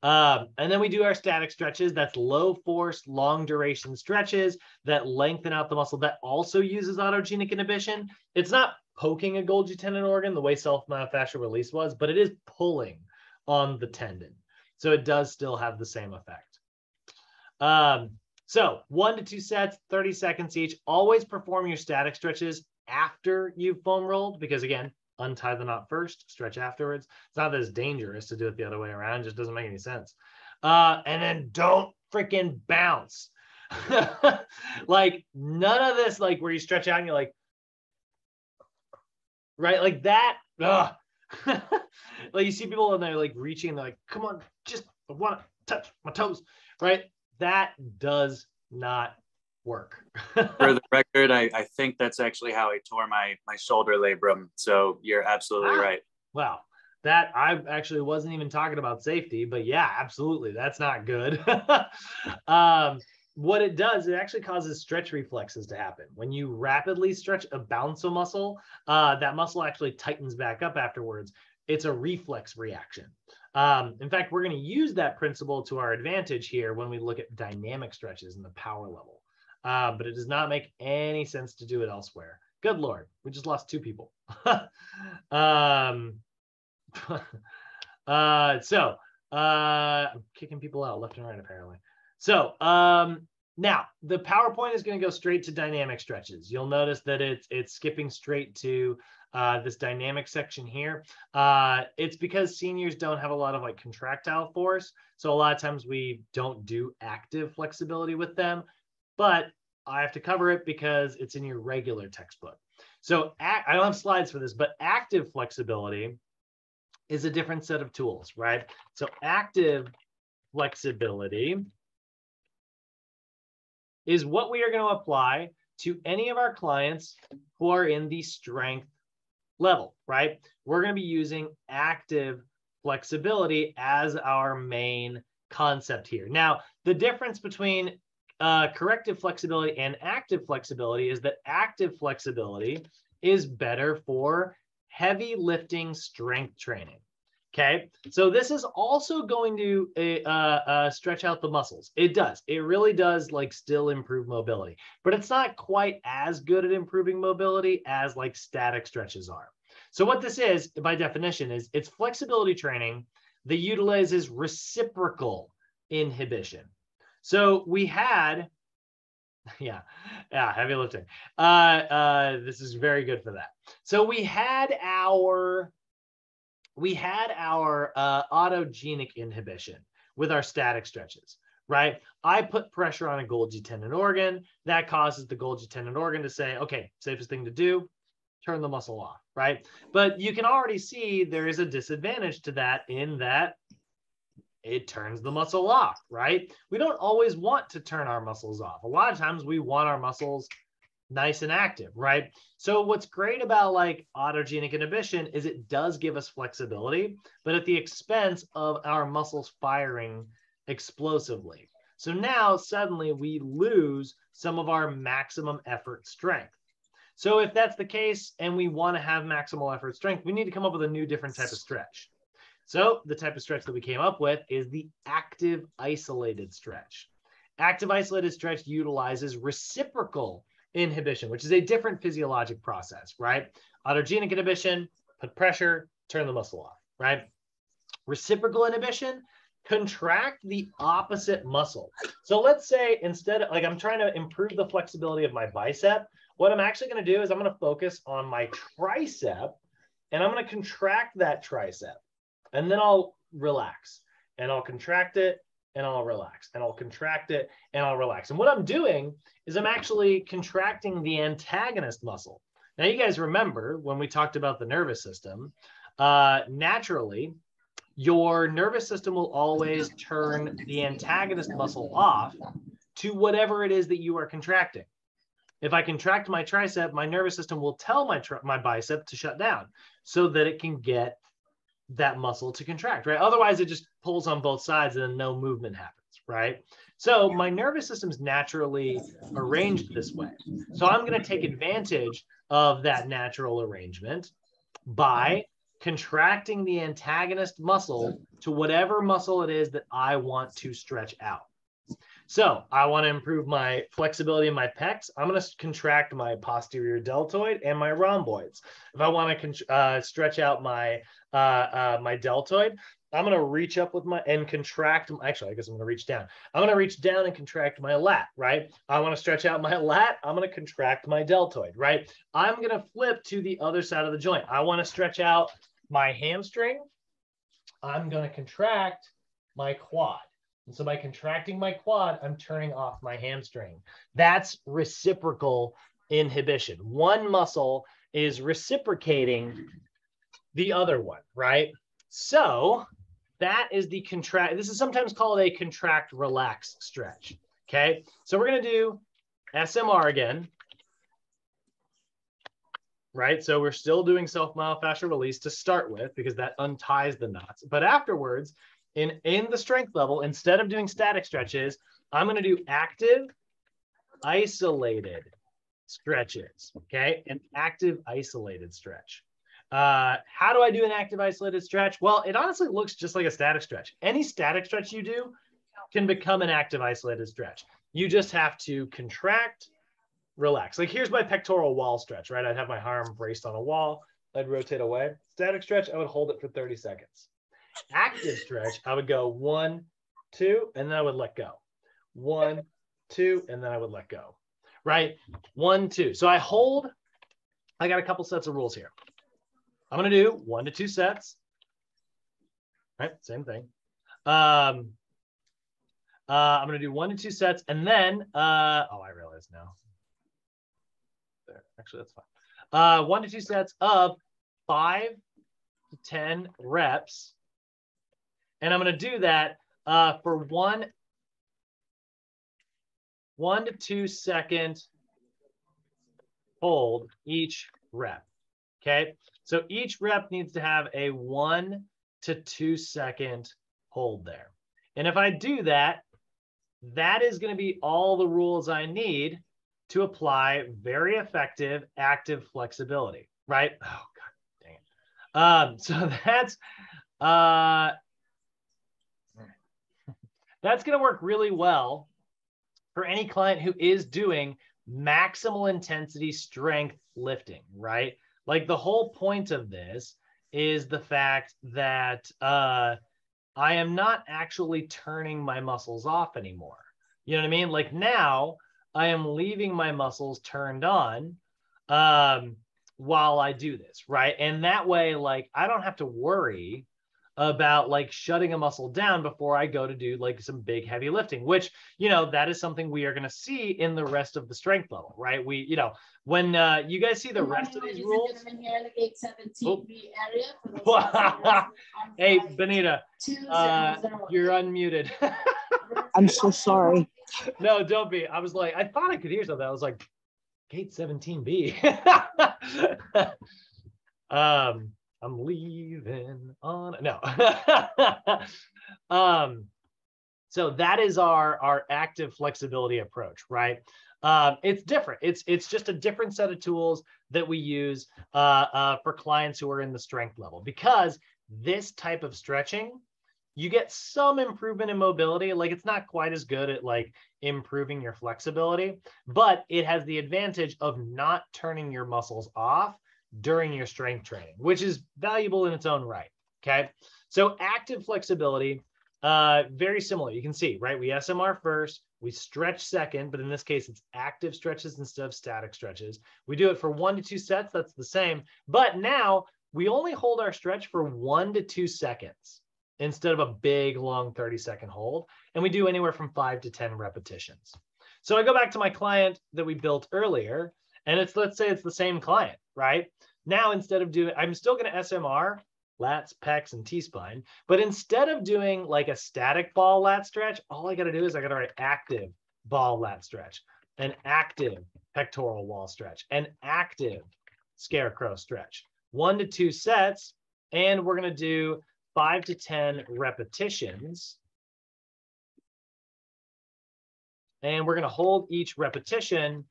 And then we do our static stretches. That's low force, long duration stretches that lengthen out the muscle. That also uses autogenic inhibition. It's not poking a Golgi tendon organ the way self-myofascial release was, but it is pulling on the tendon. So it does still have the same effect. So 1 to 2 sets, 30 seconds each. Always perform your static stretches after you've foam rolled, because again, untie the knot first, stretch afterwards. It's not as dangerous to do it the other way around. It just doesn't make any sense. And then don't freaking bounce. Like none of this, like where you stretch out and you're like, right? Like that. Like you see people and they're like reaching and they're like, come on, just I want to touch my toes, right? That does not work. For the record, I think that's actually how I tore my shoulder labrum. So you're absolutely right. Wow. That I actually wasn't even talking about safety, but yeah, absolutely. That's not good. What it does, it actually causes stretch reflexes to happen. When you rapidly stretch bounce a muscle, that muscle actually tightens back up afterwards. It's a reflex reaction. In fact, we're going to use that principle to our advantage here when we look at dynamic stretches in the power level. But it does not make any sense to do it elsewhere. Good Lord, we just lost 2 people. I'm kicking people out left and right, apparently. So now the PowerPoint is going to go straight to dynamic stretches. You'll notice that it's skipping straight to this dynamic section here. It's because seniors don't have a lot of like contractile force. So a lot of times we don't do active flexibility with them, but I have to cover it because it's in your regular textbook. So I don't have slides for this, but active flexibility is a different set of tools, right? So active flexibility is what we are going to apply to any of our clients who are in the strength level, right? We're going to be using active flexibility as our main concept here. Now, the difference between corrective flexibility and active flexibility is that active flexibility is better for heavy lifting strength training. Okay, so this is also going to stretch out the muscles. It does. It really does like still improve mobility, but it's not quite as good at improving mobility as like static stretches are. So what this is, by definition, is it's flexibility training that utilizes reciprocal inhibition. So we had, yeah, heavy lifting. This is very good for that. So we had our autogenic inhibition with our static stretches, right? I put pressure on a Golgi tendon organ. That causes the Golgi tendon organ to say, okay, safest thing to do, turn the muscle off, right? But you can already see there is a disadvantage to that in that it turns the muscle off, right? We don't always want to turn our muscles off. A lot of times we want our muscles nice and active, right? So what's great about like autogenic inhibition is it does give us flexibility, but at the expense of our muscles firing explosively. So now suddenly we lose some of our maximum effort strength. So if that's the case and we want to have maximal effort strength, we need to come up with a new different type of stretch. So the type of stretch that we came up with is the active isolated stretch. Active isolated stretch utilizes reciprocal inhibition, which is a different physiologic process, right? Autogenic inhibition, put pressure, turn the muscle off, right? Reciprocal inhibition, contract the opposite muscle. So let's say instead of like I'm trying to improve the flexibility of my bicep, what I'm actually going to do is I'm going to focus on my tricep and I'm going to contract that tricep and then I'll relax and I'll contract it and I'll relax and I'll contract it and I'll relax. And what I'm doing is I'm actually contracting the antagonist muscle. Now, you guys remember when we talked about the nervous system, naturally, your nervous system will always turn the antagonist muscle off to whatever it is that you are contracting. If I contract my tricep, my nervous system will tell my bicep to shut down so that it can get that muscle to contract, right? Otherwise, it just pulls on both sides and then no movement happens, right? So my nervous system's naturally arranged this way. So I'm going to take advantage of that natural arrangement by contracting the antagonist muscle to whatever muscle it is that I want to stretch out. So I want to improve my flexibility in my pecs. I'm going to contract my posterior deltoid and my rhomboids. If I want to stretch out my my deltoid, I'm going to reach up with my and contract. Actually, I guess I'm going to reach down. I'm going to reach down and contract my lat, right? I want to stretch out my lat. I'm going to contract my deltoid, right? I'm going to flip to the other side of the joint. I want to stretch out my hamstring. I'm going to contract my quad. And so by contracting my quad, I'm turning off my hamstring. That's reciprocal inhibition. One muscle is reciprocating the other one, right? So that is the contract. This is sometimes called a contract relax stretch. Okay. So we're going to do SMR again. Right. So we're still doing self-myofascial release to start with because that unties the knots. But afterwards, in the strength level, instead of doing static stretches, I'm going to do active isolated stretches. Okay. An active isolated stretch. How do I do an active isolated stretch? Well, it honestly looks just like a static stretch. Any static stretch you do can become an active isolated stretch. You just have to contract, relax. Like here's my pectoral wall stretch, right? I'd have my arm braced on a wall. I'd rotate away. Static stretch, I would hold it for 30 seconds. Active stretch, I would go 1, 2, and then I would let go. 1, 2, and then I would let go, right? 1, 2. So I hold, I got a couple sets of rules here. I'm going to do 1 to 2 sets. Right, same thing. I'm going to do 1 to 2 sets, and then, oh, I realize now. There, actually, that's fine. 1 to 2 sets of 5 to 10 reps. And I'm going to do that for 1 to 2 second hold each rep. Okay, so each rep needs to have a 1 to 2 second hold there. And if I do that, that is going to be all the rules I need to apply very effective active flexibility, right? Oh, God dang it. So that's going to work really well for any client who is doing maximal intensity strength lifting, right? Like the whole point of this is the fact that I am not actually turning my muscles off anymore. You know what I mean? Like now I am leaving my muscles turned on while I do this, right? And that way, like, I don't have to worry about like shutting a muscle down before I go to do like some big heavy lifting, which, you know, that is something we are going to see in the rest of the strength level, right? We, you know, when you guys see the rest of these rules. Hey, Benita, you're unmuted. I'm so sorry. No, don't be. I was like, I thought I could hear something. I was like, gate 17B. I'm leaving on no. So that is our active flexibility approach, right? It's different. It's just a different set of tools that we use for clients who are in the strength level, because this type of stretching, you get some improvement in mobility. Like it's not quite as good at like improving your flexibility, but it has the advantage of not turning your muscles off during your strength training, which is valuable in its own right. Okay. So active flexibility, very similar. You can see, right? We SMR first, we stretch second, but in this case, it's active stretches instead of static stretches. We do it for 1 to 2 sets. That's the same. But now we only hold our stretch for 1 to 2 seconds instead of a big, long 30-second hold. And we do anywhere from 5 to 10 repetitions. So I go back to my client that we built earlier, and let's say it's the same client, right? Now, instead of doing, I'm still going to SMR, lats, pecs, and T-spine, but instead of doing like a static ball lat stretch, all I got to do is I got to write active ball lat stretch, an active pectoral wall stretch, an active scarecrow stretch, 1 to 2 sets, and we're going to do 5 to 10 repetitions. And we're going to hold each repetition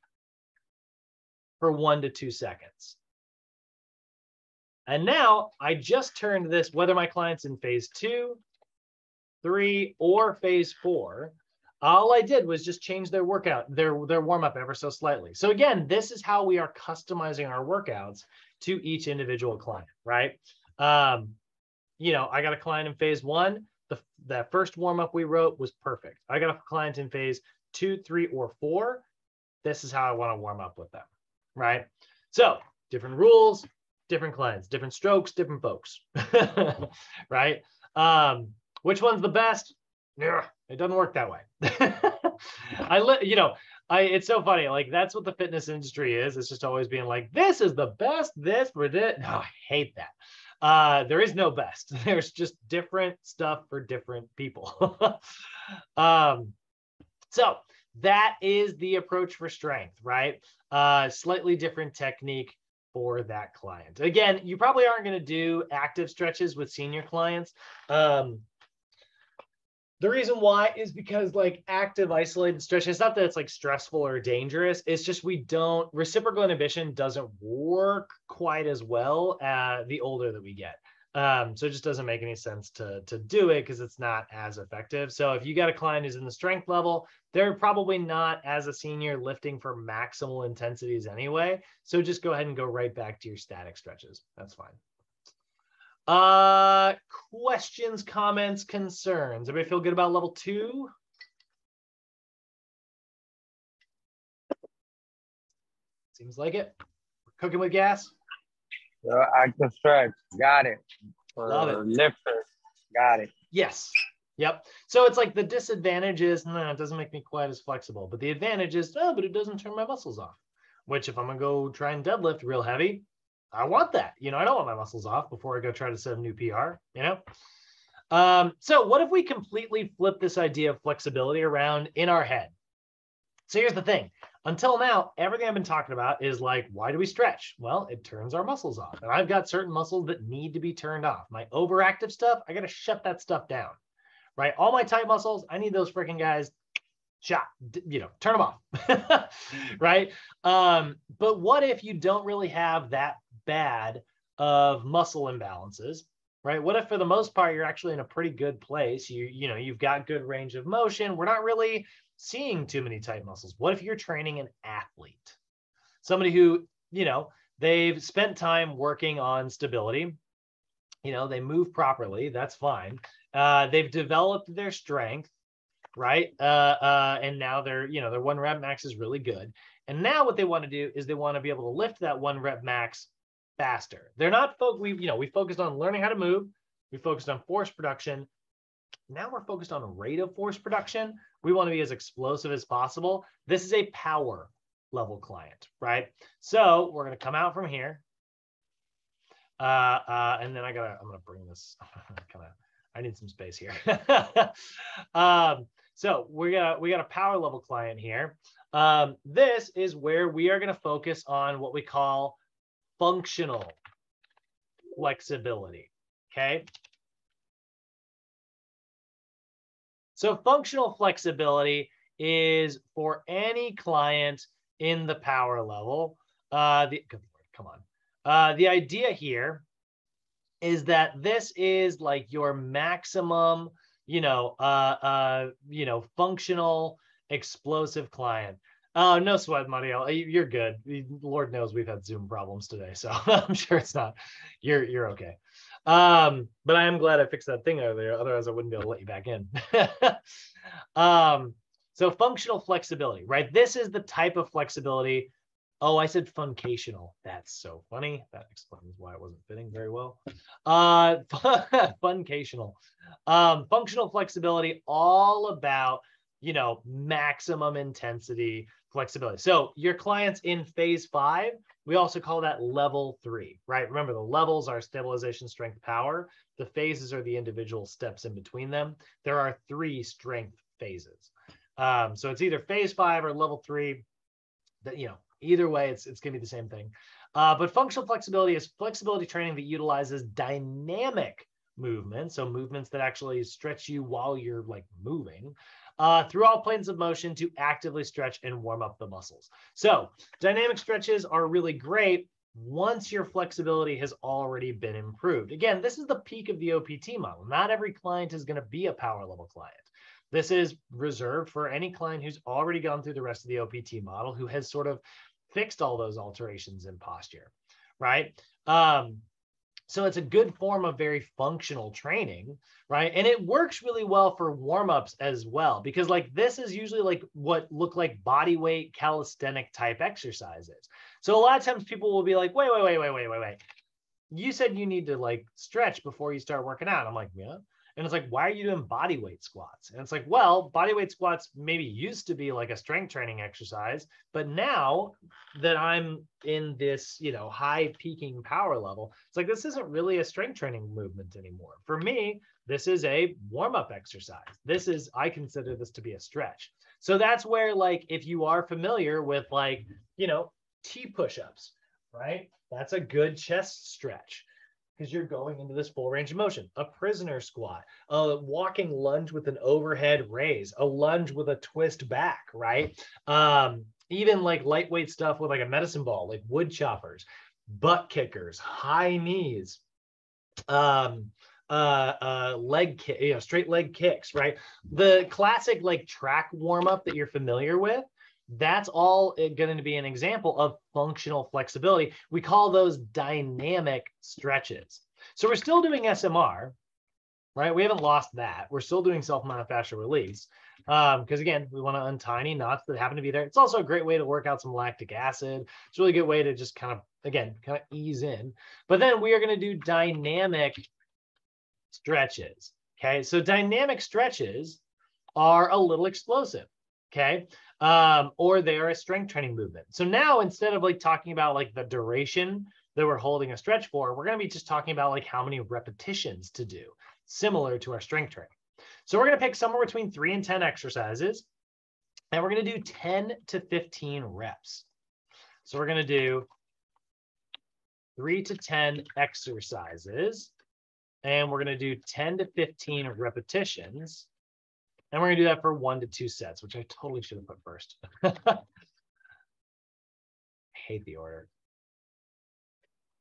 for 1 to 2 seconds. And now I just turned this, whether my client's in phase 2, 3, or phase 4, all I did was just change their workout, their warm-up ever so slightly. So again, this is how we are customizing our workouts to each individual client, right? You know, I got a client in phase 1, that first warm-up we wrote was perfect. I got a client in phase 2, 3, or 4. This is how I want to warm up with them, right? So different rules, different clients, different strokes, different folks, right? Which one's the best? Yeah, it doesn't work that way. It's so funny. Like that's what the fitness industry is. It's just always being like, this is the best, this for this. No, I hate that. There is no best. There's just different stuff for different people. So that is the approach for strength, right? Slightly different technique for that client. Again, you probably aren't going to do active stretches with senior clients. The reason why is because like active isolated stretch, it's not that it's like stressful or dangerous. It's just reciprocal inhibition doesn't work quite as well the older that we get. So it just doesn't make any sense to do it because it's not as effective. So if you got a client who's in the strength level, they're probably not as a senior lifting for maximal intensities anyway. So just go ahead and go right back to your static stretches. That's fine. Questions, comments, concerns? Everybody feel good about level 2? Seems like it. We're cooking with gas. Active stretch. Got it. Love it. Lifter. Got it. Yes. Yep. So it's like the disadvantage is, no, it doesn't make me quite as flexible. But the advantage is, oh, but it doesn't turn my muscles off. Which if I'm going to go try and deadlift real heavy, I want that. You know, I don't want my muscles off before I go try to set a new PR, you know? So what if we completely flip this idea of flexibility around in our head? So here's the thing. Until now, everything I've been talking about is like, why do we stretch? Well, it turns our muscles off. And I've got certain muscles that need to be turned off. My overactive stuff, I got to shut that stuff down, right? All my tight muscles, I need those freaking guys shot, you know, turn them off, right? But what if you don't really have that bad of muscle imbalances, right? What if for the most part, you're actually in a pretty good place? You know, you've got good range of motion. We're not really seeing too many tight muscles. What if you're training an athlete? Somebody who, you know, they've spent time working on stability, you know, they move properly, that's fine. They've developed their strength, right? And now you know, their 1 rep max is really good. And now what they want to do is they want to be able to lift that 1 rep max faster. They're not, we focused on learning how to move. We focused on force production. Now we're focused on rate of force production. We want to be as explosive as possible. This is a power level client, right? So we're going to come out from here. And then I'm going to bring this I need some space here. So we got a power level client here. This is where we are going to focus on what we call functional flexibility. Okay. So functional flexibility is for any client in the power level. The idea here is that this is like your maximum, functional explosive client. No sweat, Mario. You're good. Lord knows we've had Zoom problems today, so I'm sure it's not. You're okay. But I am glad I fixed that thing over there. Otherwise, I wouldn't be able to let you back in. So functional flexibility, right? This is the type of flexibility. Oh, I said funcational. That's so funny. That explains why it wasn't fitting very well. Funcational. Functional flexibility, all about, maximum intensity flexibility. So your clients in phase 5, we also call that level 3, right? Remember, the levels are stabilization, strength, power. The phases are the individual steps in between them. There are 3 strength phases. So it's either phase 5 or level 3. That, either way, it's going to be the same thing. But functional flexibility is flexibility training that utilizes dynamic movements, so movements that actually stretch you while you're like moving, through all planes of motion to actively stretch and warm up the muscles. So dynamic stretches are really great once your flexibility has already been improved. Again, this is the peak of the OPT model. Not every client is going to be a power level client. This is reserved for any client who's already gone through the rest of the OPT model, who has sort of fixed all those alterations in posture, right? So it's a good form of very functional training, right? And it works really well for warm-ups as well, because like this is usually like what look like body weight calisthenic type exercises. So a lot of times people will be like, wait. You said you need to like stretch before you start working out. I'm like, yeah. And it's like, why are you doing body weight squats? And it's like, well, body weight squats maybe used to be like a strength training exercise, but now that I'm in this, high peaking power level, it's like, this isn't really a strength training movement anymore. For me, this is a warm-up exercise. I consider this to be a stretch. So that's where, like, if you are familiar with like, T push-ups, right? That's a good chest stretch, because you're going into this full range of motion. A prisoner squat, a walking lunge with an overhead raise, a lunge with a twist back, right? Even like lightweight stuff with like a medicine ball, like wood choppers, butt kickers, high knees, leg kick, straight leg kicks, right? The classic like track warm up that you're familiar with, that's all going to be an example of functional flexibility. We call those dynamic stretches. So we're still doing SMR, right? We haven't lost that. We're still doing self-manufactured release. Because again, we want to untie any knots that happen to be there. It's also a great way to work out some lactic acid. It's a really good way to just kind of, again, kind of ease in. But then we are going to do dynamic stretches. Okay, so dynamic stretches are a little explosive. Okay, or they are a strength training movement. So now instead of like talking about like the duration that we're holding a stretch for, we're going to be just talking about like how many repetitions to do, similar to our strength training. So we're going to pick somewhere between 3 and 10 exercises, and we're going to do 10 to 15 reps. So we're going to do 3 to 10 exercises, and we're going to do 10 to 15 repetitions. And we're going to do that for 1 to 2 sets, which I totally should have put first. I hate the order.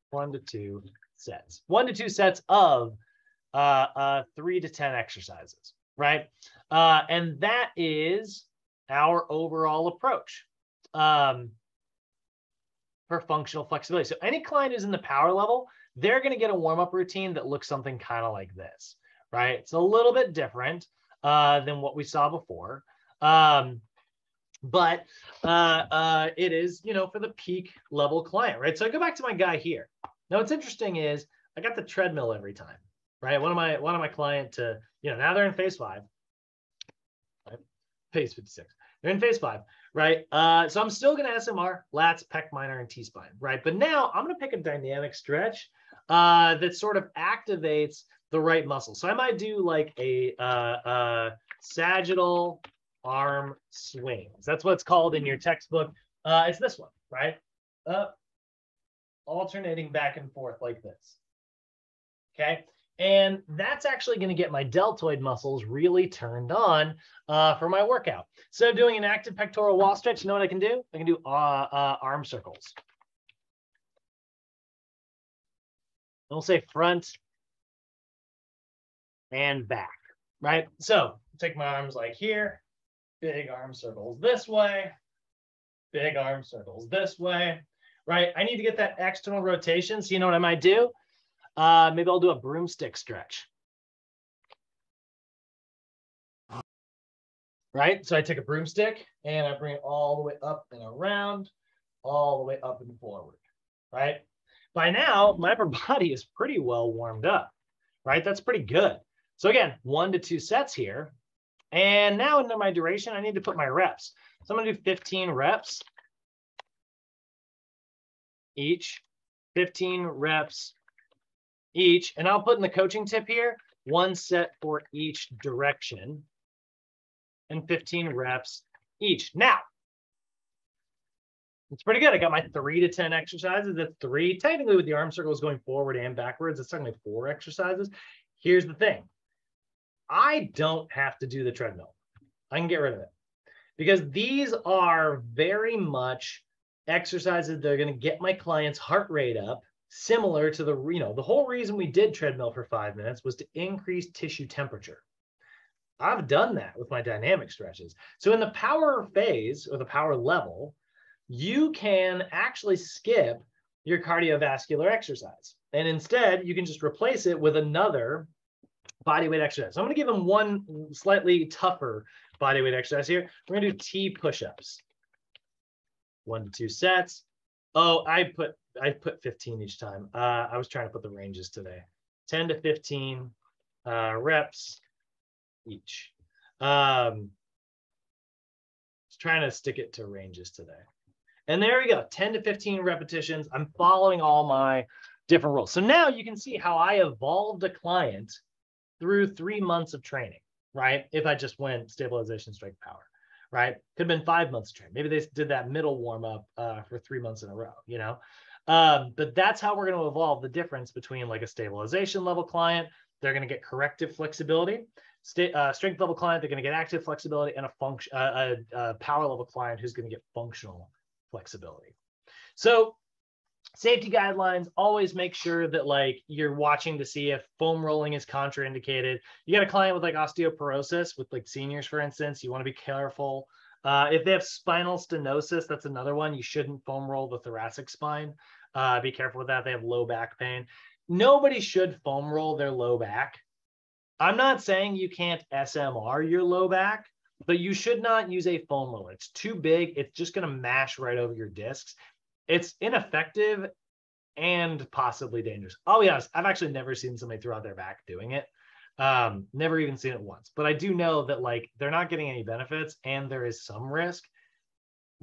1 to 2 sets. 1 to 2 sets of 3 to 10 exercises, right? And that is our overall approach for functional flexibility. So any client who's in the power level, they're going to get a warm-up routine that looks something kind of like this, right? It's a little bit different than what we saw before. But it is, you know, for the peak level client, right? So I go back to my guy here. Now, what's interesting is I got the treadmill every time, right? One of my client to, you know, now they're in phase 5, right? Phase 56. They're in phase 5, right? So I'm still going to SMR, lats, pec minor, and T-spine, right? But now I'm going to pick a dynamic stretch that sort of activates the right muscle. So I might do like a sagittal arm swings. That's what it's called in your textbook. It's this one, right? Alternating back and forth like this. Okay. And that's actually going to get my deltoid muscles really turned on for my workout. So doing an active pectoral wall stretch, you know what I can do? I can do arm circles. We'll say front and back, right? So take my arms like here, big arm circles this way, big arm circles this way, right? I need to get that external rotation. So you know what I might do? Maybe I'll do a broomstick stretch. Right? So I take a broomstick and I bring it all the way up and around, all the way up and forward, right? By now, my upper body is pretty well warmed up, right? That's pretty good. So again, 1 to 2 sets here. And now into my duration, I need to put my reps. So I'm going to do 15 reps each, 15 reps each. And I'll put in the coaching tip here, 1 set for each direction and 15 reps each. Now, it's pretty good. I got my 3 to 10 exercises. That's 3. Technically, with the arm circles going forward and backwards, it's technically 4 exercises. Here's the thing. I don't have to do the treadmill. I can get rid of it because these are very much exercises that are going to get my client's heart rate up, similar to the, you know, the whole reason we did treadmill for 5 minutes was to increase tissue temperature. I've done that with my dynamic stretches. So in the power phase or the power level, you can actually skip your cardiovascular exercise. And instead, you can just replace it with another body weight exercise. So I'm going to give them one slightly tougher body weight exercise here. We're going to do T push-ups. 1 to 2 sets. Oh, I put 15 each time. I was trying to put the ranges today. 10 to 15 reps each. Just trying to stick it to ranges today. And there we go, 10 to 15 repetitions. I'm following all my different rules. So now you can see how I evolved a client through 3 months of training, right? If I just went stabilization, strength, power, right? Could have been 5 months of training. Maybe they did that middle warm up for 3 months in a row, you know? But that's how we're going to evolve the difference between like a stabilization level client. They're going to get corrective flexibility. Strength level client, they're going to get active flexibility, and a power level client who's going to get functional flexibility. So safety guidelines, always make sure that like you're watching to see if foam rolling is contraindicated. You got a client with like osteoporosis with like seniors, for instance, you want to be careful. If they have spinal stenosis, that's another one. You shouldn't foam roll the thoracic spine. Be careful with that. They have low back pain. Nobody should foam roll their low back I'm not saying you can't SMR your low back, but you should not use a foam roller. It's too big. It's just going to mash right over your discs. It's ineffective and possibly dangerous. I'll be honest, I've actually never seen somebody throw out their back doing it. Never even seen it once, but I do know that like they're not getting any benefits and there is some risk.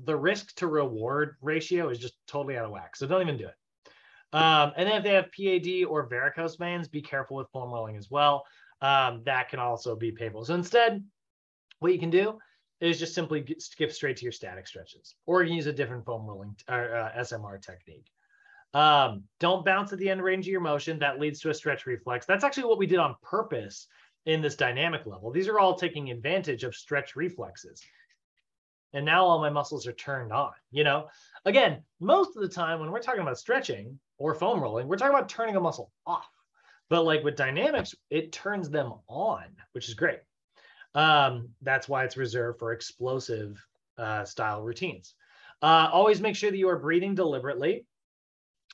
The risk to reward ratio is just totally out of whack. So don't even do it. And then if they have PAD or varicose veins, be careful with foam rolling as well. That can also be painful. So instead, what you can do is just simply skip straight to your static stretches, or you can use a different foam rolling or SMR technique. Don't bounce at the end range of your motion. That leads to a stretch reflex. That's actually what we did on purpose in this dynamic level. These are all taking advantage of stretch reflexes. And now all my muscles are turned on, you know? Again, most of the time when we're talking about stretching or foam rolling, we're talking about turning a muscle off. But like with dynamics, it turns them on, which is great. That's why it's reserved for explosive style routines. Always make sure that you are breathing deliberately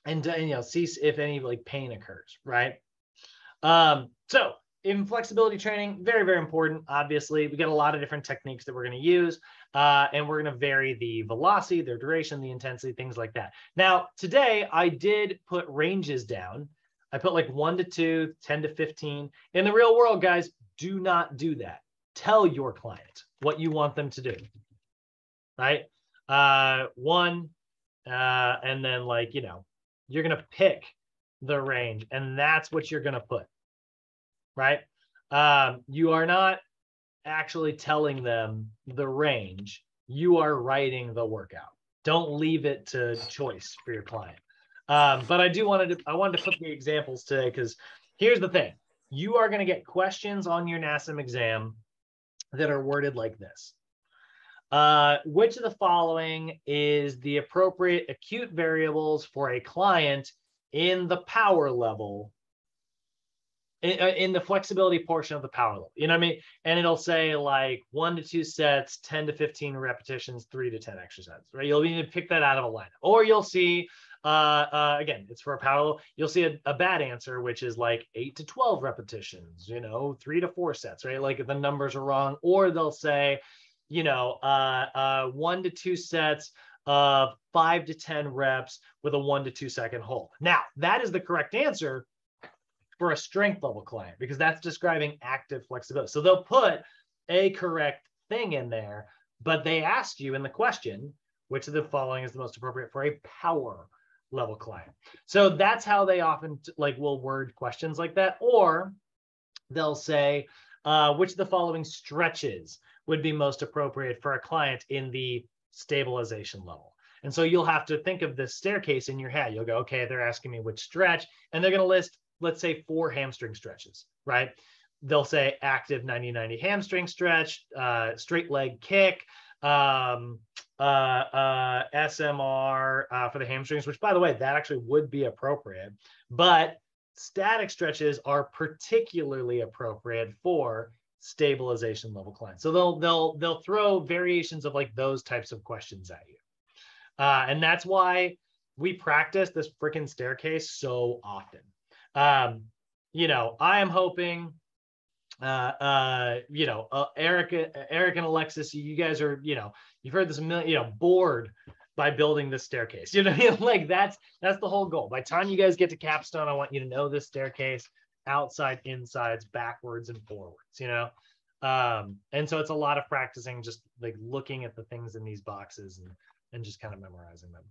and you know, cease if any like pain occurs, right? So in flexibility training, very, very important. Obviously, we got a lot of different techniques that we're going to use, and we're going to vary the velocity, their duration, the intensity, things like that. Now, today I did put ranges down. I put like 1 to 2, 10 to 15. In the real world, guys, do not do that. Tell your client what you want them to do, right? 1, and then like, you know, you're going to pick the range and that's what you're going to put, right? You are not actually telling them the range. You are writing the workout. Don't leave it to choice for your client. But I wanted to put the examples today because here's the thing. You are going to get questions on your NASM exam that are worded like this. Which of the following is the appropriate acute variables for a client in the power level, in the flexibility portion of the power level? You know what I mean? And it'll say like 1 to 2 sets, 10 to 15 repetitions, 3 to 10 exercises, right? You'll need to pick that out of a lineup. Or you'll see, again, it's for a power level. You'll see a bad answer, which is like 8 to 12 repetitions, you know, 3 to 4 sets, right? Like if the numbers are wrong. Or they'll say, you know, 1 to 2 sets of 5 to 10 reps with a 1 to 2 second hold. Now, that is the correct answer for a strength level client because that's describing active flexibility. So they'll put a correct thing in there, but they ask you in the question, which of the following is the most appropriate for a power level client? So that's how they often like will word questions like that. Or they'll say, which of the following stretches would be most appropriate for a client in the stabilization level? And so you'll have to think of this staircase in your head. You'll go, okay, they're asking me which stretch, and they're going to list, let's say 4 hamstring stretches, right? They'll say active 90-90 hamstring stretch, straight leg kick, SMR for the hamstrings, which by the way, that actually would be appropriate, but static stretches are particularly appropriate for stabilization level clients. So they'll throw variations of like those types of questions at you. And that's why we practice this freaking staircase so often. You know, I am hoping, you know, Eric and Alexis, you guys are, you know, you've heard this a million, you know, bored by building this staircase. You know what I mean? Like that's the whole goal. By the time you guys get to capstone, I want you to know this staircase, outside, insides, backwards and forwards, you know? And so it's a lot of practicing, just like looking at the things in these boxes and just kind of memorizing them.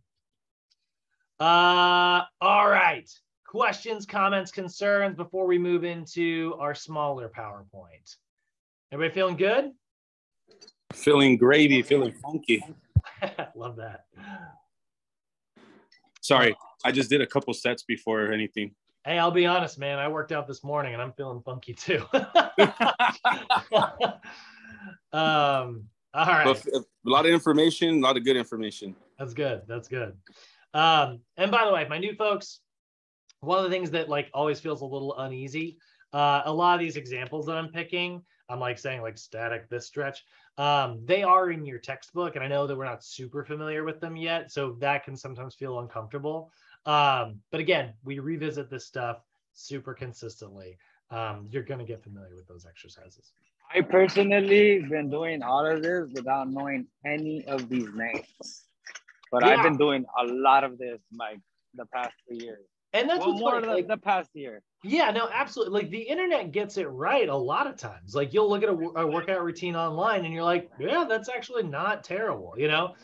All right. Questions, comments, concerns before we move into our smaller PowerPoint. Everybody feeling good? Feeling gravy, feeling funky. Love that. Sorry, I just did a couple sets before anything. Hey, I'll be honest, man. I worked out this morning and I'm feeling funky too. All right. A lot of information, a lot of good information. That's good. That's good. And by the way, my new folks, one of the things that like always feels a little uneasy, a lot of these examples that I'm picking, I'm like saying like static, this stretch, they are in your textbook. And I know that we're not super familiar with them yet. So that can sometimes feel uncomfortable. But again, we revisit this stuff super consistently. you're going to get familiar with those exercises. I personally been doing all of this without knowing any of these names, but I've been doing a lot of this like the past 3 years. And that's well, what's more funny, like the past year. Yeah, no, absolutely. Like the internet gets it right a lot of times. Like you'll look at a workout routine online and you're like, yeah, that's actually not terrible, you know?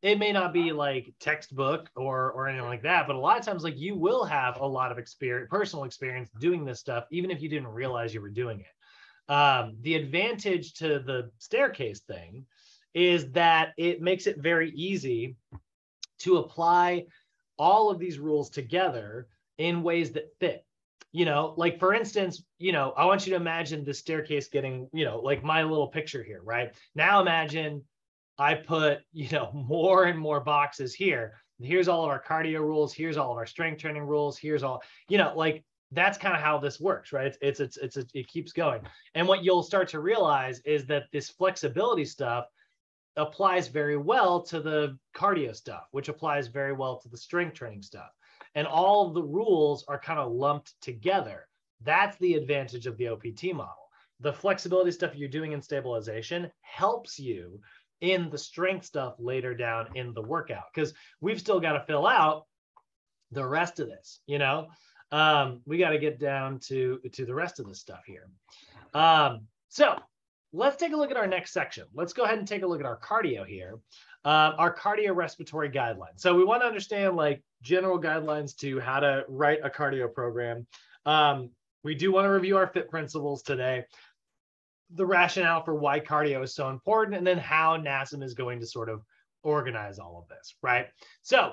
It may not be like textbook or anything like that, but a lot of times like you will have a lot of personal experience doing this stuff, even if you didn't realize you were doing it. The advantage to the staircase thing is that it makes it very easy to apply all of these rules together in ways that fit. You know, like for instance, you know, I want you to imagine the staircase getting, you know, like my little picture here, right? Now imagine I put, you know, more and more boxes here. Here's all of our cardio rules. Here's all of our strength training rules. Here's all, you know, like that's kind of how this works, right? It keeps going. And what you'll start to realize is that this flexibility stuff applies very well to the cardio stuff, which applies very well to the strength training stuff. And all of the rules are kind of lumped together. That's the advantage of the OPT model. The flexibility stuff you're doing in stabilization helps you in the strength stuff later down in the workout, because we've still got to fill out the rest of this, you know? We got to get down to the rest of this stuff here. So let's take a look at our next section. Let's go ahead and take a look at our cardio here, our cardio respiratory guidelines. So we want to understand like general guidelines to how to write a cardio program. We do want to review our FIT principles today, the rationale for why cardio is so important, and then how NASM is going to sort of organize all of this, right? So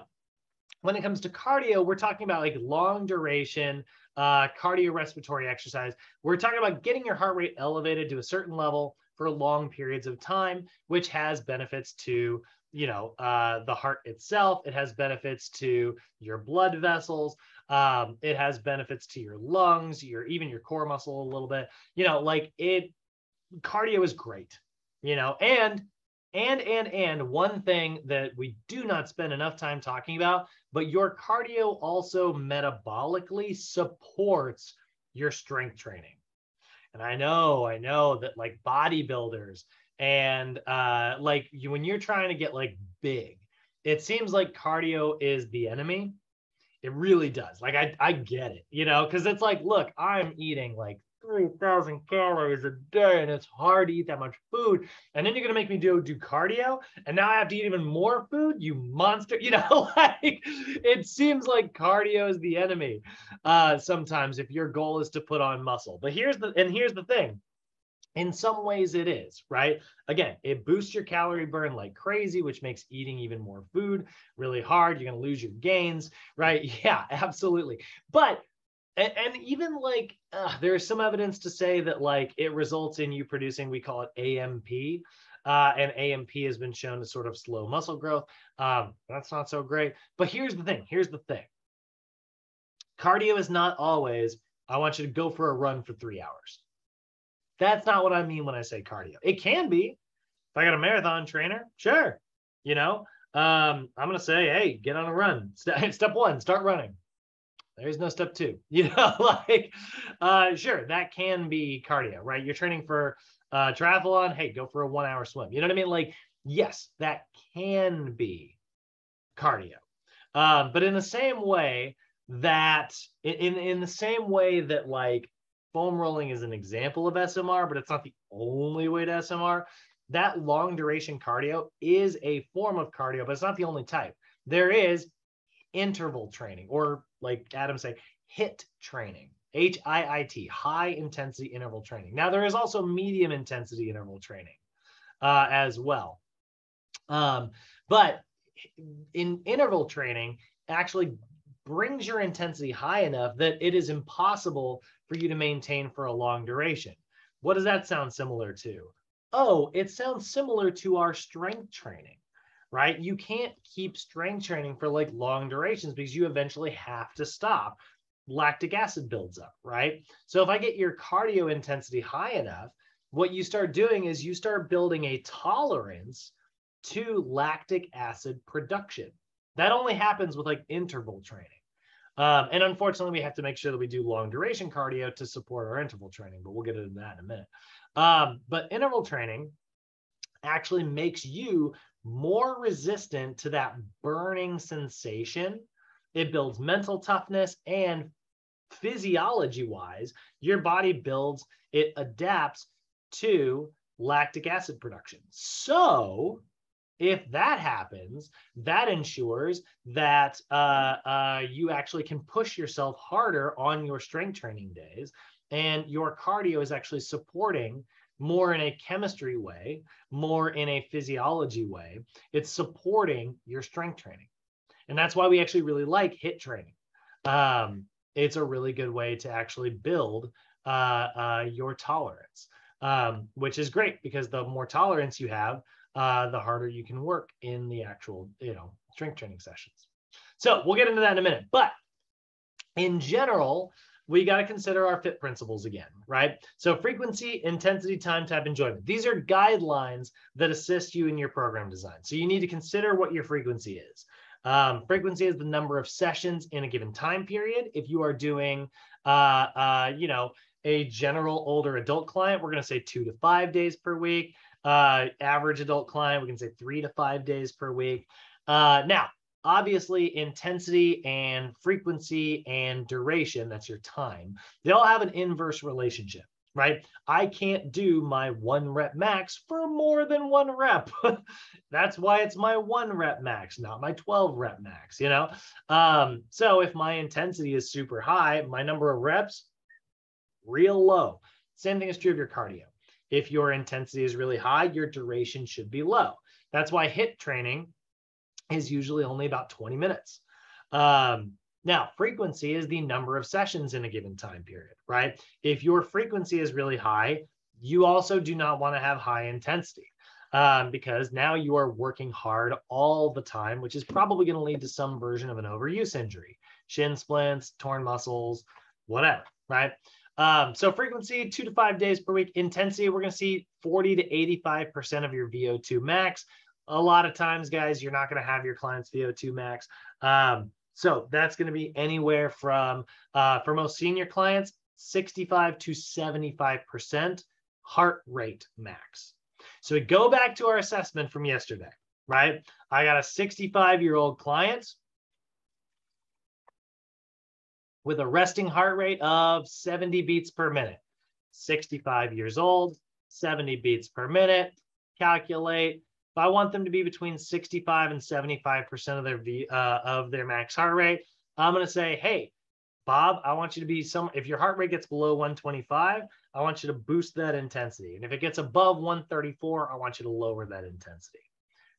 when it comes to cardio, we're talking about like long duration cardiorespiratory exercise. We're talking about getting your heart rate elevated to a certain level for long periods of time, which has benefits to, you know, the heart itself. It has benefits to your blood vessels. It has benefits to your lungs, even your core muscle a little bit. You know, like cardio is great, you know, and one thing that we do not spend enough time talking about, but your cardio also metabolically supports your strength training. And I know that like bodybuilders and when you're trying to get like big, it seems like cardio is the enemy. It really does. Like I get it, you know, because it's like, look, I'm eating like 3,000 calories a day and it's hard to eat that much food, and then you're gonna make me do cardio, and now I have to eat even more food, you monster, you know. Like it seems like cardio is the enemy sometimes if your goal is to put on muscle. But here's the thing, in some ways it is, right? Again, it boosts your calorie burn like crazy, which makes eating even more food really hard. You're gonna lose your gains, right? Yeah, absolutely. But and even like there's some evidence to say that like it results in you producing, we call it AMP, and AMP has been shown to sort of slow muscle growth. That's not so great. But here's the thing. Cardio is not always, I want you to go for a run for 3 hours. That's not what I mean when I say cardio. It can be. If I got a marathon trainer, sure. You know, I'm going to say, hey, get on a run. Step one, start running. There's no step two, you know, like, sure, that can be cardio, right? You're training for triathlon. Hey, go for a 1 hour swim. You know what I mean? Like, yes, that can be cardio. But in the same way that, in the same way that like foam rolling is an example of SMR, but it's not the only way to SMR, that long duration cardio is a form of cardio, but it's not the only type. There is interval training, or like Adam said, HIIT training, HIIT, high intensity interval training. Now there is also medium intensity interval training as well. But in interval training actually brings your intensity high enough that it is impossible for you to maintain for a long duration. What does that sound similar to? Oh, it sounds similar to our strength training. Right? You can't keep strength training for like long durations because you eventually have to stop. Lactic acid builds up, right? So if I get your cardio intensity high enough, what you start doing is you start building a tolerance to lactic acid production. That only happens with like interval training. And unfortunately, we have to make sure that we do long duration cardio to support our interval training, but we'll get into that in a minute. But interval training actually makes you more resistant to that burning sensation. It builds mental toughness, and physiology wise, your body builds, it adapts to lactic acid production. So if that happens, that ensures that you actually can push yourself harder on your strength training days, and your cardio is actually supporting more in a chemistry way, more in a physiology way. It's supporting your strength training. And that's why we actually really like HIIT training. It's a really good way to actually build your tolerance, which is great because the more tolerance you have, the harder you can work in the actual, strength training sessions. So we'll get into that in a minute. But in general, we got to consider our FIT principles again, right? So frequency, intensity, time, type, enjoyment. These are guidelines that assist you in your program design. So you need to consider what your frequency is. Frequency is the number of sessions in a given time period. If you are doing, a general older adult client, we're going to say 2 to 5 days per week. Average adult client, we can say 3 to 5 days per week. Now, obviously, intensity and frequency and duration, that's your time, they all have an inverse relationship, right? I can't do my 1 rep max for more than 1 rep. That's why it's my 1 rep max, not my 12 rep max, So if my intensity is super high, my number of reps, real low. Same thing is true of your cardio. If your intensity is really high, your duration should be low. That's why HIIT training is usually only about 20 minutes. Now, frequency is the number of sessions in a given time period, right? If your frequency is really high, you also do not want to have high intensity because now you are working hard all the time, which is probably going to lead to some version of an overuse injury, shin splints, torn muscles, whatever, right? So frequency, 2 to 5 days per week. Intensity, we're going to see 40 to 85% of your VO2 max. A lot of times, guys, you're not going to have your client's VO2 max. So that's going to be anywhere from, for most senior clients, 65 to 75% heart rate max. So we go back to our assessment from yesterday, right? I got a 65-year-old client with a resting heart rate of 70 beats per minute. 65 years old, 70 beats per minute. Calculate. If I want them to be between 65 and 75% of their max heart rate, I'm going to say, hey, Bob, I want you to be if your heart rate gets below 125, I want you to boost that intensity. And if it gets above 134, I want you to lower that intensity,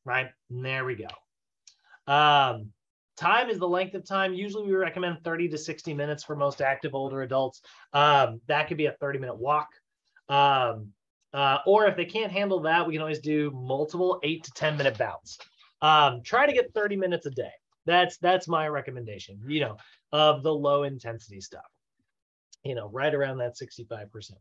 right? And there we go. Time is the length of time. Usually we recommend 30 to 60 minutes for most active older adults. That could be a 30-minute walk. Or if they can't handle that, we can always do multiple 8 to 10-minute bouts. Try to get 30 minutes a day. That's my recommendation, of the low intensity stuff, right around that 65%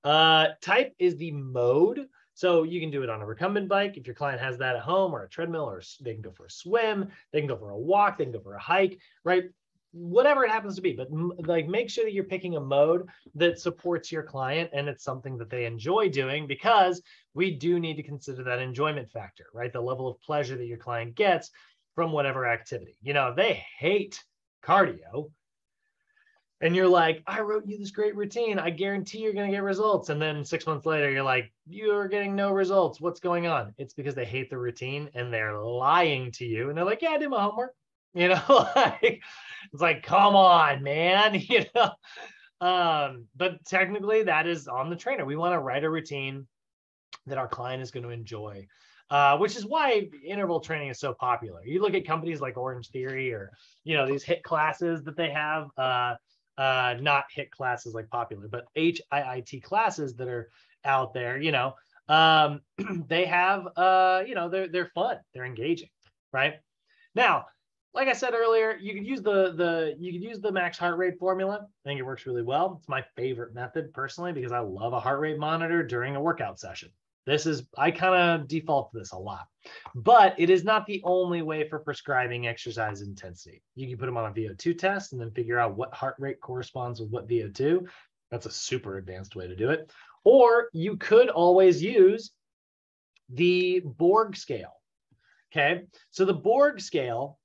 mark. Type is the mode. So you can do it on a recumbent bike if your client has that at home, or a treadmill, or they can go for a swim, they can go for a walk, they can go for a hike, right? Whatever it happens to be, but make sure that you're picking a mode that supports your client and it's something that they enjoy doing, because we do need to consider that enjoyment factor, right? The level of pleasure that your client gets from whatever activity. If they hate cardio and you're like, I wrote you this great routine, I guarantee you're going to get results. And then 6 months later, you're like, you're getting no results. What's going on? It's because they hate the routine and they're lying to you. And they're like, yeah, I did my homework. It's like, come on, man, but technically that is on the trainer. We want to write a routine that our client is going to enjoy, which is why interval training is so popular. You look at companies like Orange Theory, or, these HIIT classes that they have, not HIIT classes like popular, but HIIT classes that are out there, they have, they're fun, they're engaging, right? Now, like I said earlier, you could use the max heart rate formula. I think it works really well. It's my favorite method personally, because I love a heart rate monitor during a workout session. I kind of default to this a lot, but it is not the only way for prescribing exercise intensity. You can put them on a VO2 test and then figure out what heart rate corresponds with what VO2. That's a super advanced way to do it. Or you could always use the Borg scale. Okay, so the Borg scale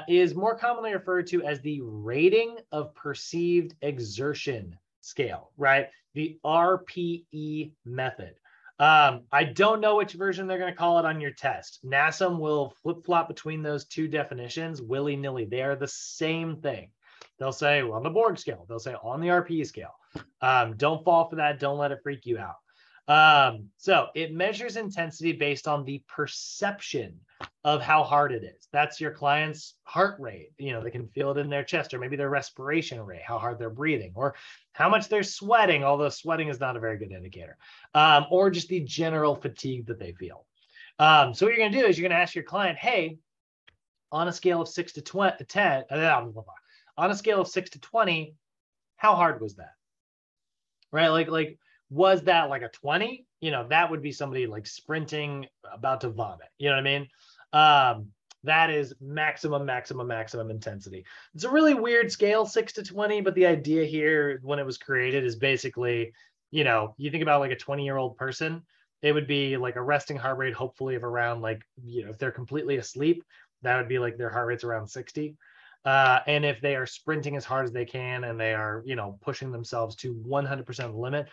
is more commonly referred to as the rating of perceived exertion scale, right? The RPE method. I don't know which version they're going to call it on your test. NASM will flip-flop between those two definitions willy-nilly. They are the same thing. They'll say well, on the Borg scale. They'll say on the RPE scale. Don't fall for that. Don't let it freak you out. So it measures intensity based on the perception of how hard it is. That's your client's heart rate. You know, they can feel it in their chest, or maybe their respiration rate, how hard they're breathing, or how much they're sweating, although sweating is not a very good indicator, or just the general fatigue that they feel. So what you're going to do is you're going to ask your client, hey, on a scale of 6 to 10, on a scale of 6 to 20, how hard was that? Right? Like, was that like a 20? You know, that would be somebody like sprinting, about to vomit. You know what I mean? That is maximum intensity. It's a really weird scale, 6 to 20, but the idea here when it was created is basically, you know, you think about like a 20-year-old person, it would be like a resting heart rate, hopefully of around like, you know, if they're completely asleep, that would be like their heart rate's around 60. And if they are sprinting as hard as they can and they are, you know, pushing themselves to 100% limit,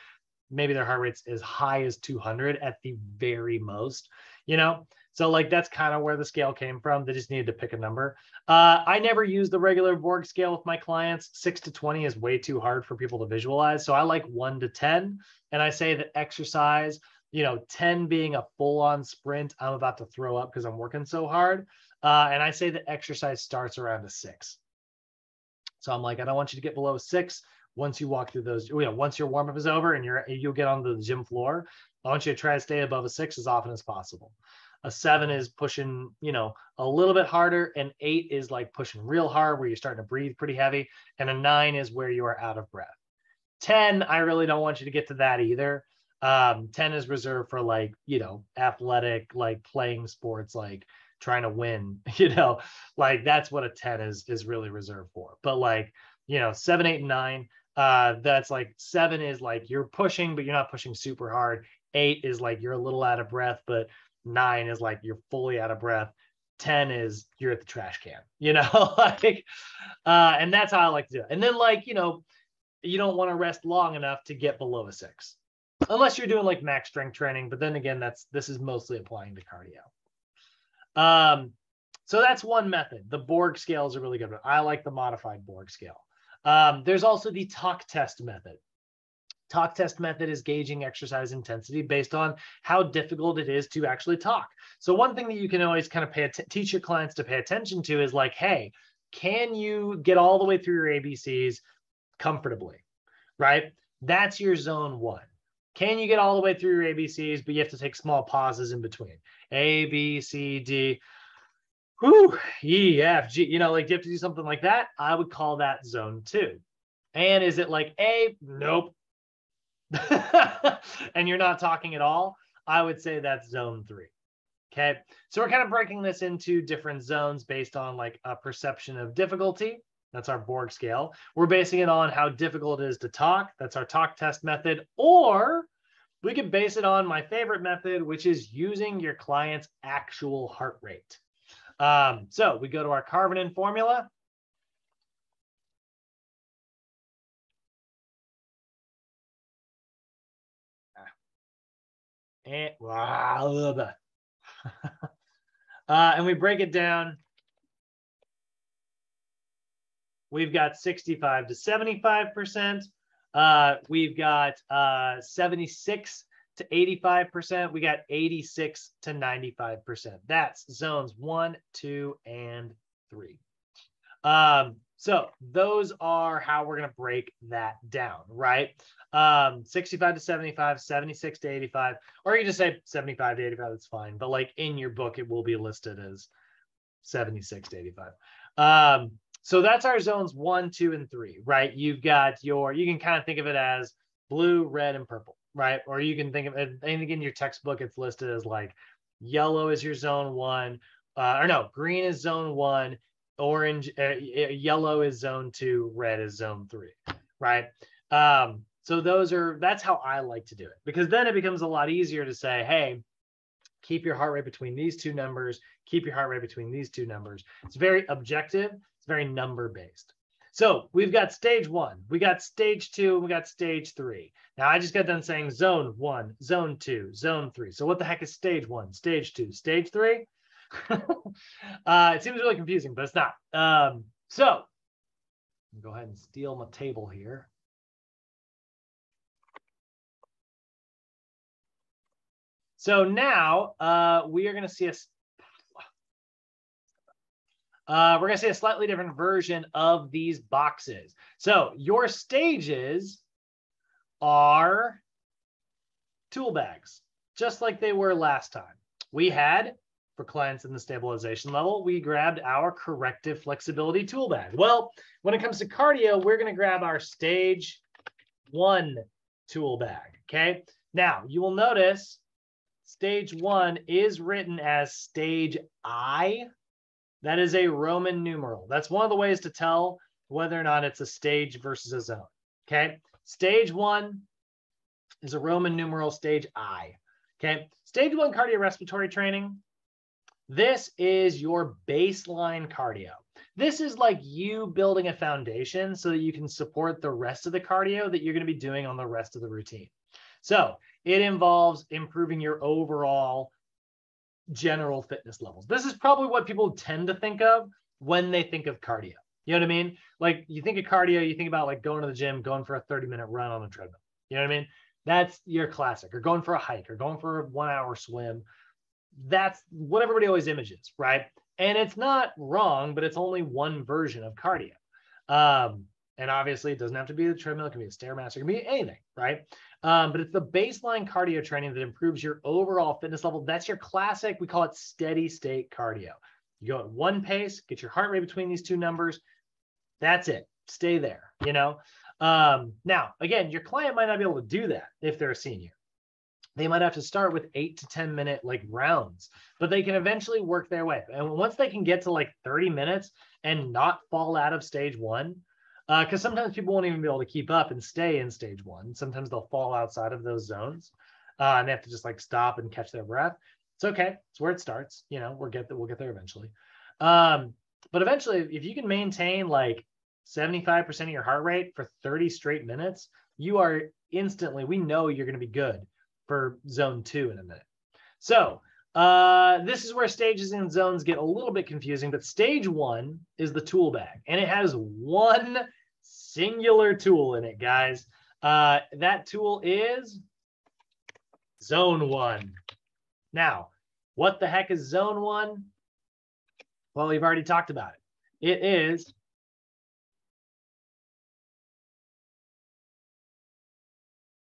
maybe their heart rate's as high as 200 at the very most, you know? So like, that's kind of where the scale came from. They just needed to pick a number. I never use the regular Borg scale with my clients. 6 to 20 is way too hard for people to visualize. So I like 1 to 10. And I say that exercise, you know, 10 being a full-on sprint, I'm about to throw up because I'm working so hard. And I say that exercise starts around a 6. So I'm like, I don't want you to get below a 6. Once you walk through those, you know, once your warm-up is over and you'll get on the gym floor, I want you to try to stay above a 6 as often as possible. A 7 is pushing, you know, a little bit harder. An 8 is like pushing real hard where you're starting to breathe pretty heavy. And a 9 is where you are out of breath. 10, I really don't want you to get to that either. 10 is reserved for like, you know, athletic, like playing sports, like trying to win, you know, like that's what a 10 is really reserved for. But like, you know, 7, 8, and 9, that's like 7 is like you're pushing, but you're not pushing super hard. 8 is like you're a little out of breath, but 9 is like you're fully out of breath. 10 is you're at the trash can, you know, like, and that's how I like to do it. And then like, you know, you don't want to rest long enough to get below a 6, unless you're doing like max strength training. But then again, this is mostly applying to cardio. So that's one method. The Borg scale is a really good one. I like the modified Borg scale. There's also the talk test method. Talk test method is gauging exercise intensity based on how difficult it is to actually talk. So one thing that you can always kind of teach your clients to pay attention to is like, hey, can you get all the way through your ABCs comfortably, right? That's your zone 1. Can you get all the way through your ABCs, but you have to take small pauses in between? A, B, C, D, E, F, G, you know, like you have to do something like that. I would call that zone 2. And is it like A? Nope. And you're not talking at all? I would say that's zone 3. Okay. So we're kind of breaking this into different zones based on like a perception of difficulty. That's our Borg scale. We're basing it on how difficult it is to talk. That's our talk test method. Or we could base it on my favorite method, which is using your client's actual heart rate. So we go to our Karvanen formula. And, and we break it down. We've got 65 to 75%. We've got 76 to 85%. We got 86 to 95%. That's zones 1, 2, and 3. So those are how we're going to break that down, right? 65 to 75, 76 to 85, or you just say 75 to 85, that's fine. But like in your book, it will be listed as 76 to 85. So that's our zones 1, 2, and 3, right? You've got you can kind of think of it as blue, red, and purple, right? Or you can think of it, and again, your textbook, it's listed as like yellow is your zone 1, or no, green is zone 1, orange, yellow is zone 2, red is zone 3, right? So that's how I like to do it, because then it becomes a lot easier to say, hey, keep your heart rate between these two numbers, keep your heart rate between these two numbers. It's very objective, it's very number based. So we've got stage 1, we got stage 2, we got stage 3. Now I just got done saying zone 1, zone 2, zone 3. So what the heck is stage 1, stage 2, stage 3? It seems really confusing, but it's not. So I'll go ahead and steal my table here. So now we are going to see we're going to see a slightly different version of these boxes. So your stages are tool bags, just like they were last time. We had, for clients in the stabilization level, we grabbed our corrective flexibility tool bag. Well, when it comes to cardio, we're going to grab our stage 1 tool bag. Okay. Now you will notice stage 1 is written as stage I. That is a Roman numeral. That's one of the ways to tell whether or not it's a stage versus a zone. Okay. Stage 1 is a Roman numeral, stage I. Okay. Stage 1 cardiorespiratory training. This is your baseline cardio. This is like you building a foundation so that you can support the rest of the cardio that you're going to be doing on the rest of the routine. So it involves improving your overall general fitness levels. This is probably what people tend to think of when they think of cardio. You know what I mean? Like you think of cardio, you think about like going to the gym, going for a 30-minute run on a treadmill. You know what I mean? That's your classic, or going for a hike, or going for a 1-hour swim. That's what everybody always images, right? And it's not wrong, but it's only one version of cardio. And obviously it doesn't have to be the treadmill, it can be a Stairmaster, it can be anything, right? But it's the baseline cardio training that improves your overall fitness level. That's your classic, we call it steady state cardio. You go at one pace, get your heart rate between these two numbers. That's it, stay there, you know? Now, again, your client might not be able to do that if they're a senior. They might have to start with 8 to 10 minute like rounds, but they can eventually work their way. And once they can get to like 30 minutes and not fall out of stage 1, because sometimes people won't even be able to keep up and stay in stage 1. Sometimes they'll fall outside of those zones and they have to just like stop and catch their breath. It's okay. It's where it starts. You know, we'll get there eventually. But eventually, if you can maintain like 75% of your heart rate for 30 straight minutes, you are instantly, we know you're going to be good for zone 2 in a minute. So this is where stages and zones get a little bit confusing, but stage 1 is the tool bag, and it has one singular tool in it, guys. That tool is zone 1. Now, what the heck is zone 1? Well, we've already talked about it. It is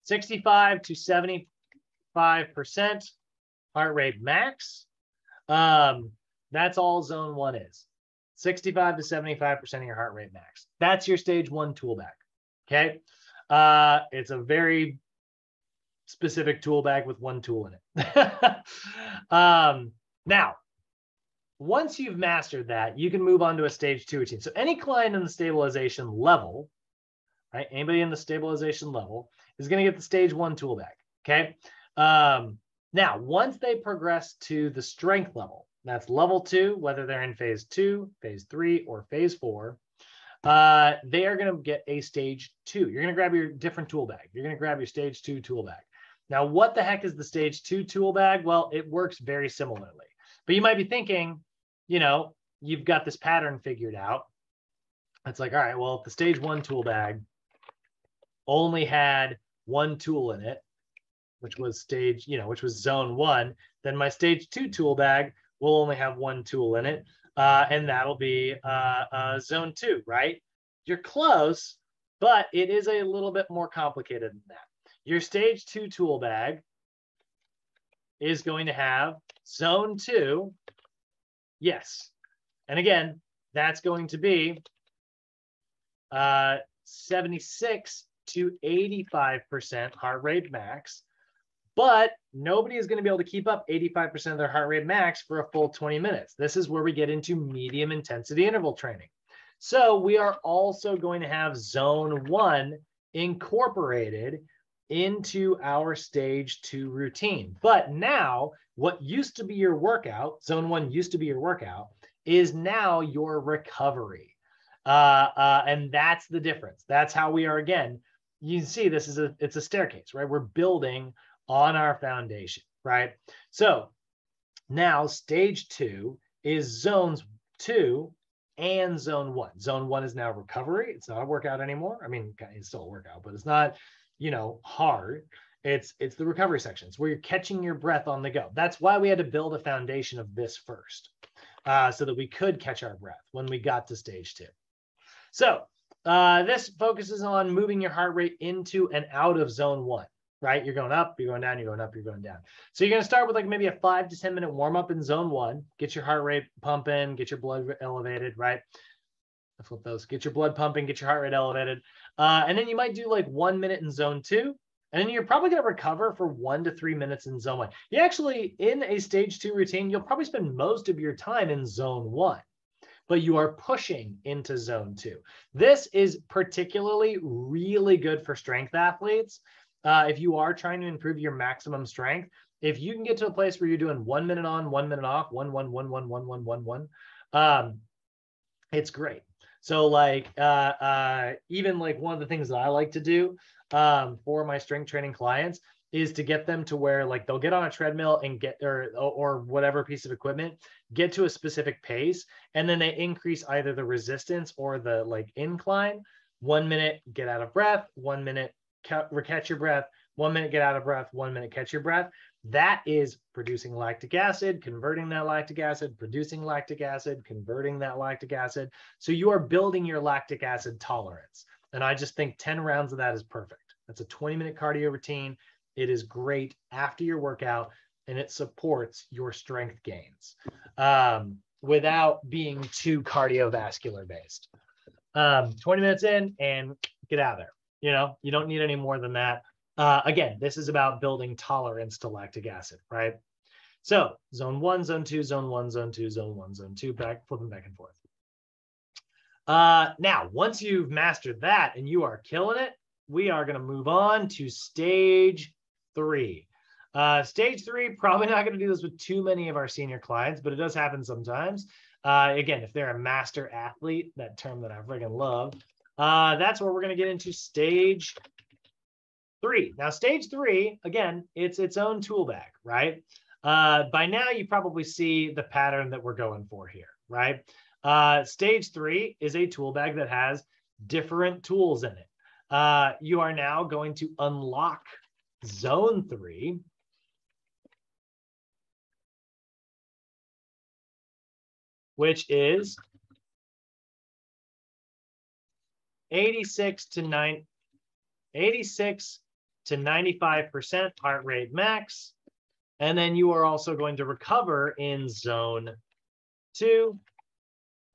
(65 to 75% heart rate max. That's all zone 1 is. 65 to 75% of your heart rate max. That's your stage 1 tool bag. Okay. It's a very specific tool bag with one tool in it. Now, once you've mastered that, you can move on to a stage 2 routine. So any client in the stabilization level, right? Anybody in the stabilization level is going to get the stage 1 tool bag. Okay. Now, once they progress to the strength level, that's level 2, whether they're in phase 2, phase 3, or phase 4, they are going to get a stage 2. You're going to grab your different tool bag. You're going to grab your stage 2 tool bag. Now, what the heck is the stage 2 tool bag? Well, it works very similarly. But you might be thinking, you know, you've got this pattern figured out. It's like, all right, well, if the stage 1 tool bag only had one tool in it, which was which was zone 1, then my stage 2 tool bag will only have one tool in it, and that'll be zone 2, right? You're close, but it is a little bit more complicated than that. Your stage 2 tool bag is going to have zone 2, yes. And again, that's going to be 76 to 85% heart rate max, but nobody is going to be able to keep up 85% of their heart rate max for a full 20 minutes. This is where we get into medium intensity interval training. So we are also going to have zone 1 incorporated into our stage 2 routine. But now what used to be your workout, zone 1 used to be your workout, is now your recovery. And that's the difference. That's how we are, again, you can see this is it's a staircase, right? We're building on our foundation, right? So now stage 2 is zones 2 and zone 1. Zone 1 is now recovery. It's not a workout anymore. I mean, it's still a workout, but it's not, you know, hard. It's the recovery sections where you're catching your breath on the go. That's why we had to build a foundation of this first, so that we could catch our breath when we got to stage 2. So this focuses on moving your heart rate into and out of zone 1, right? You're going up, you're going down, you're going up, you're going down. So you're going to start with like maybe a 5 to 10 minute warm up in zone 1, get your heart rate pumping, get your blood elevated, right? I flip those, get your blood pumping, get your heart rate elevated. And then you might do like 1 minute in zone 2. And then you're probably going to recover for 1 to 3 minutes in zone 1. You actually, in a stage 2 routine, you'll probably spend most of your time in zone 1, but you are pushing into zone 2. This is particularly really good for strength athletes. If you are trying to improve your maximum strength, if you can get to a place where you're doing 1 minute on, 1 minute off, 1, 1, 1, 1, 1, 1, 1, 1, it's great. So like even like one of the things that I like to do for my strength training clients is to get them to where like they'll get on a treadmill and get or whatever piece of equipment, get to a specific pace, and then they increase either the resistance or the like incline. 1 minute, get out of breath, 1 minute, catch your breath, 1 minute, get out of breath, 1 minute, catch your breath. That is producing lactic acid, converting that lactic acid, producing lactic acid, converting that lactic acid. So you are building your lactic acid tolerance. And I just think 10 rounds of that is perfect. That's a 20-minute cardio routine. It is great after your workout, and it supports your strength gains without being too cardiovascular based. 20 minutes in and get out of there. You know, you don't need any more than that. Again, this is about building tolerance to lactic acid, right? So zone 1, zone 2, zone 1, zone 2, zone 1, zone 2, flipping back and forth. Now, once you've mastered that and you are killing it, we are going to move on to stage 3. Stage 3, probably not going to do this with too many of our senior clients, but it does happen sometimes. Again, if they're a master athlete, that term that I friggin' love, that's where we're going to get into stage 3. Now, stage 3, again, it's its own tool bag, right? By now, you probably see the pattern that we're going for here, right? Stage 3 is a tool bag that has different tools in it. You are now going to unlock zone 3, which is 86 to 95% heart rate max. And then you are also going to recover in zone 2,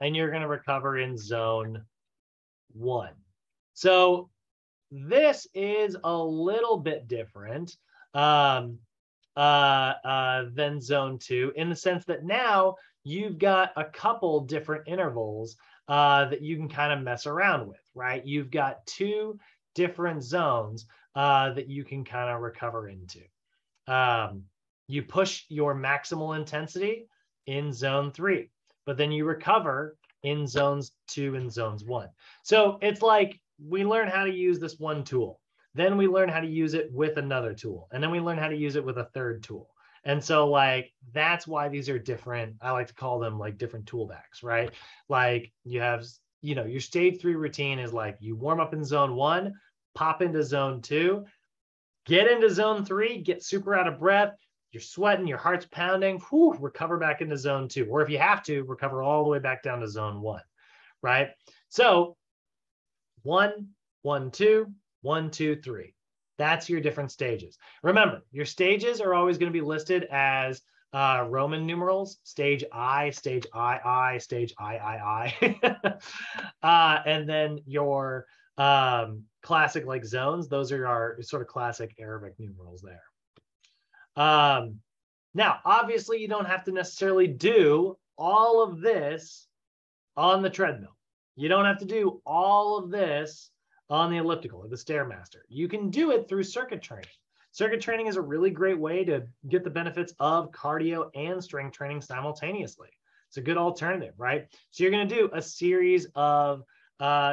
and you're going to recover in zone 1. So this is a little bit different than zone 2 in the sense that now you've got a couple different intervals that you can kind of mess around with, right? You've got 2 different zones that you can kind of recover into. You push your maximal intensity in zone 3, but then you recover in zones 2 and zones 1. So it's like we learn how to use this one tool, then we learn how to use it with another tool, and then we learn how to use it with a third tool. And so like, that's why these are different. I like to call them like different tool bags, right? Like you have, you know, your stage 3 routine is like you warm up in zone 1, pop into zone 2, get into zone 3, get super out of breath, you're sweating, your heart's pounding, recover back into zone 2. Or if you have to, recover all the way back down to zone 1, right? So 1, 1, 2, 1, 2, 3. That's your different stages. Remember, your stages are always going to be listed as Roman numerals, stage I, stage I, stage I. And then your classic like zones. Those are our sort of classic Arabic numerals there. Now, obviously, you don't have to necessarily do all of this on the treadmill. You don't have to do all of this on the elliptical or the Stairmaster. You can do it through circuit training. Circuit training is a really great way to get the benefits of cardio and strength training simultaneously. It's a good alternative, right? So you're going to do a series of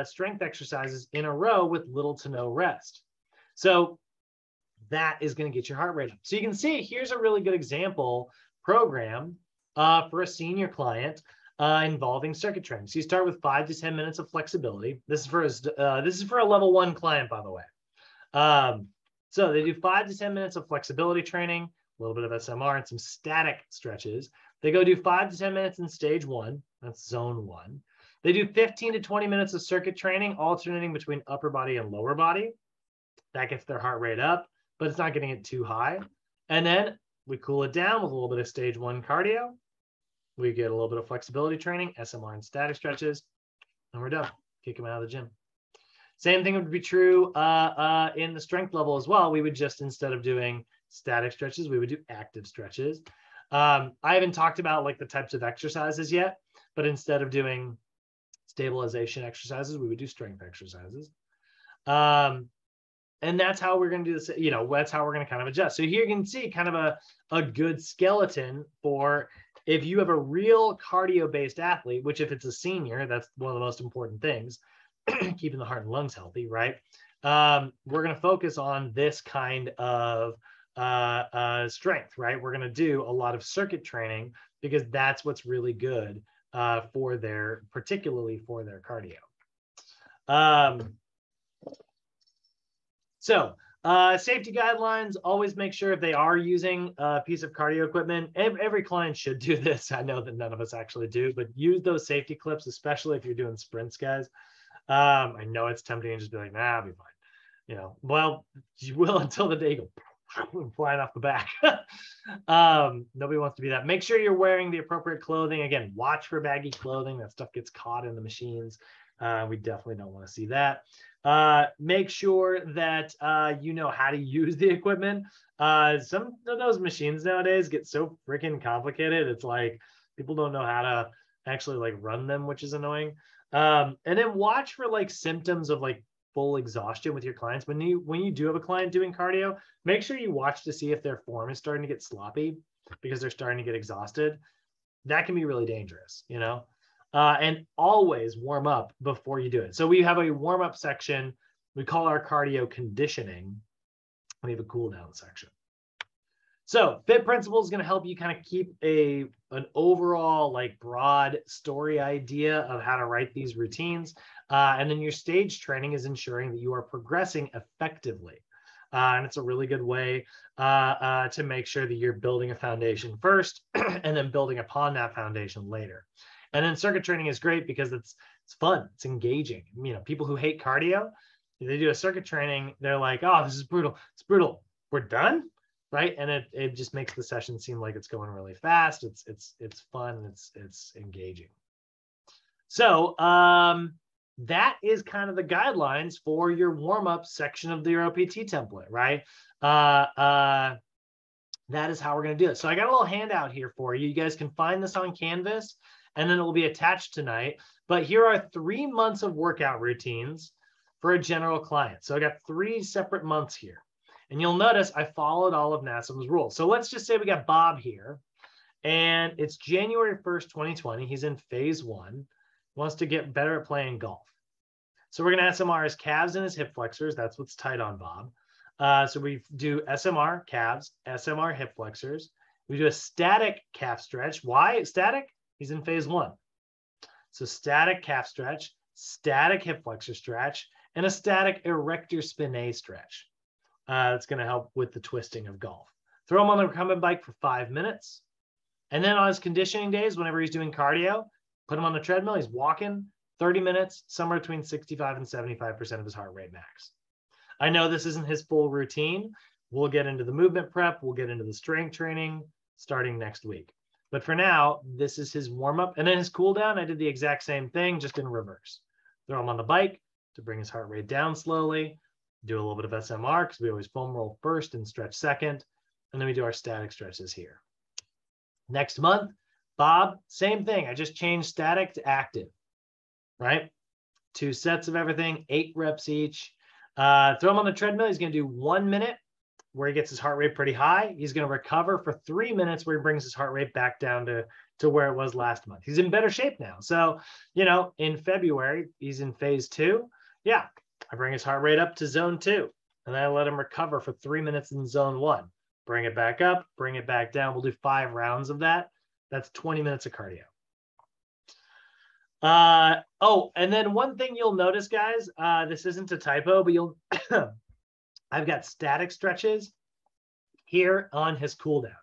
strength exercises in a row with little to no rest. So that is going to get your heart rate up. So you can see here's a really good example program for a senior client involving circuit training. So you start with 5 to 10 minutes of flexibility. This is for a level 1 client, by the way. So they do 5 to 10 minutes of flexibility training, a little bit of SMR and some static stretches. They go do 5 to 10 minutes in stage 1. That's zone 1. They do 15 to 20 minutes of circuit training, alternating between upper body and lower body. That gets their heart rate up, but it's not getting it too high. And then we cool it down with a little bit of stage 1 cardio. We get a little bit of flexibility training, SMR and static stretches, and we're done. Kick them out of the gym. Same thing would be true in the strength level as well. We would just, instead of doing static stretches, we would do active stretches. I haven't talked about like the types of exercises yet, but instead of doing stabilization exercises, we would do strength exercises. And that's how we're going to do this. You know, that's how we're going to kind of adjust. So here you can see kind of a good skeleton for if you have a real cardio-based athlete, which if it's a senior, that's one of the most important things, keeping the heart and lungs healthy, right? We're going to focus on this kind of strength, right? We're going to do a lot of circuit training because that's what's really good particularly for their cardio. So safety guidelines, always make sure if they are using a piece of cardio equipment, every client should do this. I know that none of us actually do, but use those safety clips, especially if you're doing sprints, guys. I know it's tempting to just be like, nah, I'll be fine. You know, well, you will until the day you go flying off the back. Nobody wants to be that. Make sure you're wearing the appropriate clothing. Again, watch for baggy clothing. That stuff gets caught in the machines. We definitely don't want to see that. Make sure that you know how to use the equipment. Some of those machines nowadays get so freaking complicated. It's like people don't know how to actually like run them, which is annoying. And then watch for like symptoms of like full exhaustion with your clients. When you do have a client doing cardio, make sure you watch to see if their form is starting to get sloppy because they're starting to get exhausted. That can be really dangerous, you know? And always warm up before you do it. So we have a warm-up section. We call our cardio conditioning. We have a cool down section. So Fit Principle is going to help you kind of keep an overall like broad story idea of how to write these routines. And then your stage training is ensuring that you are progressing effectively. And it's a really good way to make sure that you're building a foundation first and then building upon that foundation later. And then circuit training is great because it's fun, it's engaging. You know, people who hate cardio, they do a circuit training, they're like, oh, this is brutal. It's brutal. We're done, right? And it just makes the session seem like it's going really fast. It's fun. It's engaging. So that is kind of the guidelines for your warm-up section of the OPT template, right? That is how we're going to do it. So I got a little handout here for you. You guys can find this on Canvas, and then it will be attached tonight. But here are 3 months of workout routines for a general client. So I got 3 separate months here. And you'll notice I followed all of NASM's rules. So let's just say we got Bob here, and it's January 1st, 2020. He's in phase 1, wants to get better at playing golf. So we're going to SMR his calves and his hip flexors. That's what's tight on Bob. So we do SMR calves, SMR hip flexors. We do a static calf stretch. Why static? He's in phase 1. So static calf stretch, static hip flexor stretch, and a static erector spinae stretch. That's going to help with the twisting of golf. Throw him on the recumbent bike for 5 minutes. And then on his conditioning days, whenever he's doing cardio, put him on the treadmill. He's walking 30 minutes, somewhere between 65 and 75% of his heart rate max. I know this isn't his full routine. We'll get into the movement prep. We'll get into the strength training starting next week. But for now, this is his warm-up. And then his cool down, I did the exact same thing, just in reverse. Throw him on the bike, to bring his heart rate down slowly. Do a little bit of SMR because we always foam roll first and stretch second. And then we do our static stretches here. Next month, Bob, same thing. I just changed static to active, right? 2 sets of everything, 8 reps each. Throw him on the treadmill. He's going to do 1 minute where he gets his heart rate pretty high. He's going to recover for 3 minutes where he brings his heart rate back down to where it was last month. He's in better shape now. So, in February, he's in phase 2. Yeah, I bring his heart rate up to zone 2, and then I let him recover for 3 minutes in zone 1. Bring it back up, bring it back down. We'll do 5 rounds of that. That's 20 minutes of cardio. And then one thing you'll notice, guys, this isn't a typo, but I've got static stretches here on his cooldown.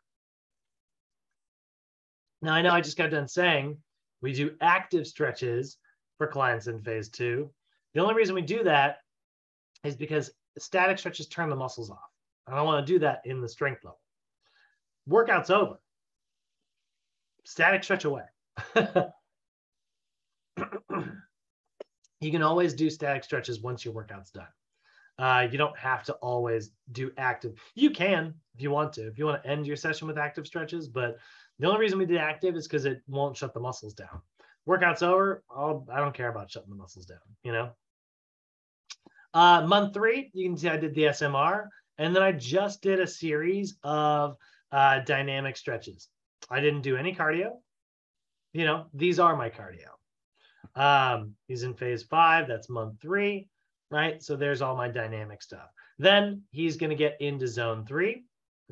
Now, I know I just got done saying we do active stretches for clients in phase 2. The only reason we do that is because static stretches turn the muscles off. I don't want to do that in the strength level. Workout's over. Static stretch away. You can always do static stretches once your workout's done. You don't have to always do active. You can if you want to. If you want to end your session with active stretches, but the only reason we did active is because it won't shut the muscles down. Workout's over. I don't care about shutting the muscles down, Month 3, you can see I did the SMR, and then I just did a series of dynamic stretches. I didn't do any cardio. These are my cardio. He's in phase 5. That's month 3, right? So there's all my dynamic stuff. Then he's going to get into zone 3. He's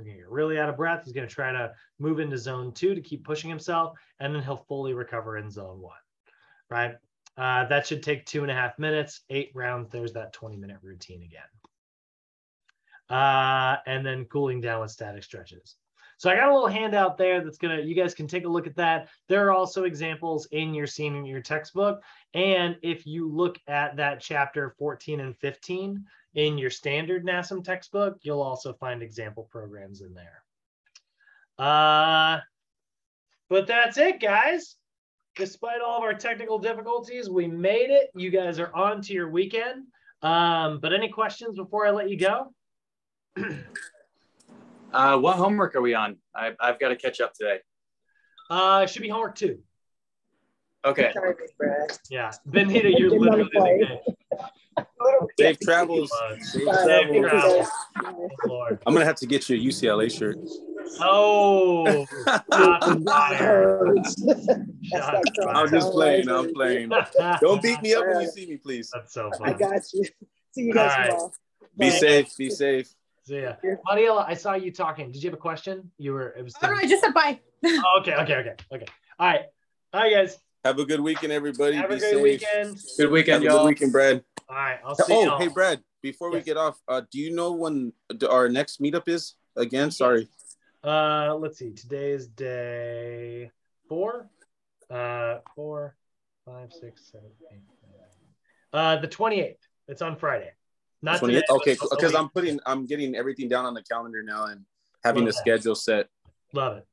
going to get really out of breath. He's going to try to move into zone 2 to keep pushing himself, and then he'll fully recover in zone 1, right? That should take 2.5 minutes, 8 rounds. There's that 20-minute routine again. And then cooling down with static stretches. So I got a little handout there that's you guys can take a look at that. There are also examples in your senior textbook. And if you look at that chapter 14 and 15 in your standard NASM textbook, you'll also find example programs in there. But that's it, guys. Despite all of our technical difficulties, we made it. You guys are on to your weekend. But any questions before I let you go? What homework are we on? I've got to catch up today. It should be homework 2. Okay. Yeah, Benita, you're literally the game. Safe travels. Safe travels. Lord. I'm gonna have to get you a UCLA shirt. Oh, shots fired. Shots I'm just playing. I'm playing. Don't beat me up when you see me, please. That's so funny. I got you. See you guys tomorrow. Be safe. Be safe. See ya. Mariela, I saw you talking. Did you have a question? It was. Oh, no, I just said bye. Oh, okay. All right. Bye, guys. Have a good weekend, everybody. Have Be a good safe. weekend. Good weekend, y'all. Good weekend, Brad. All right. I'll see you. Hey, Brad. Before we get off, do you know when our next meetup is? Again, sorry. Let's see. Today is day 4. 4, 5, 6, 7, 8, 9. The 28th. It's on Friday. Not 28th. Okay, because I'm getting everything down on the calendar now and having a schedule set. Love it.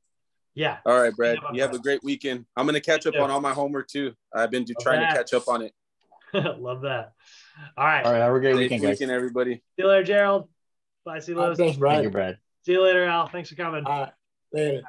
Yeah. All right, Brad. You have a great weekend. I'm gonna catch up on all my homework too. I've been trying to catch up on it. Love that. All right. Have a great weekend, guys. Everybody. See you later, Gerald. Bye. See you, Lewis. Thanks, Brad. Thank you, Brad. See you later, Al. Thanks for coming. Later.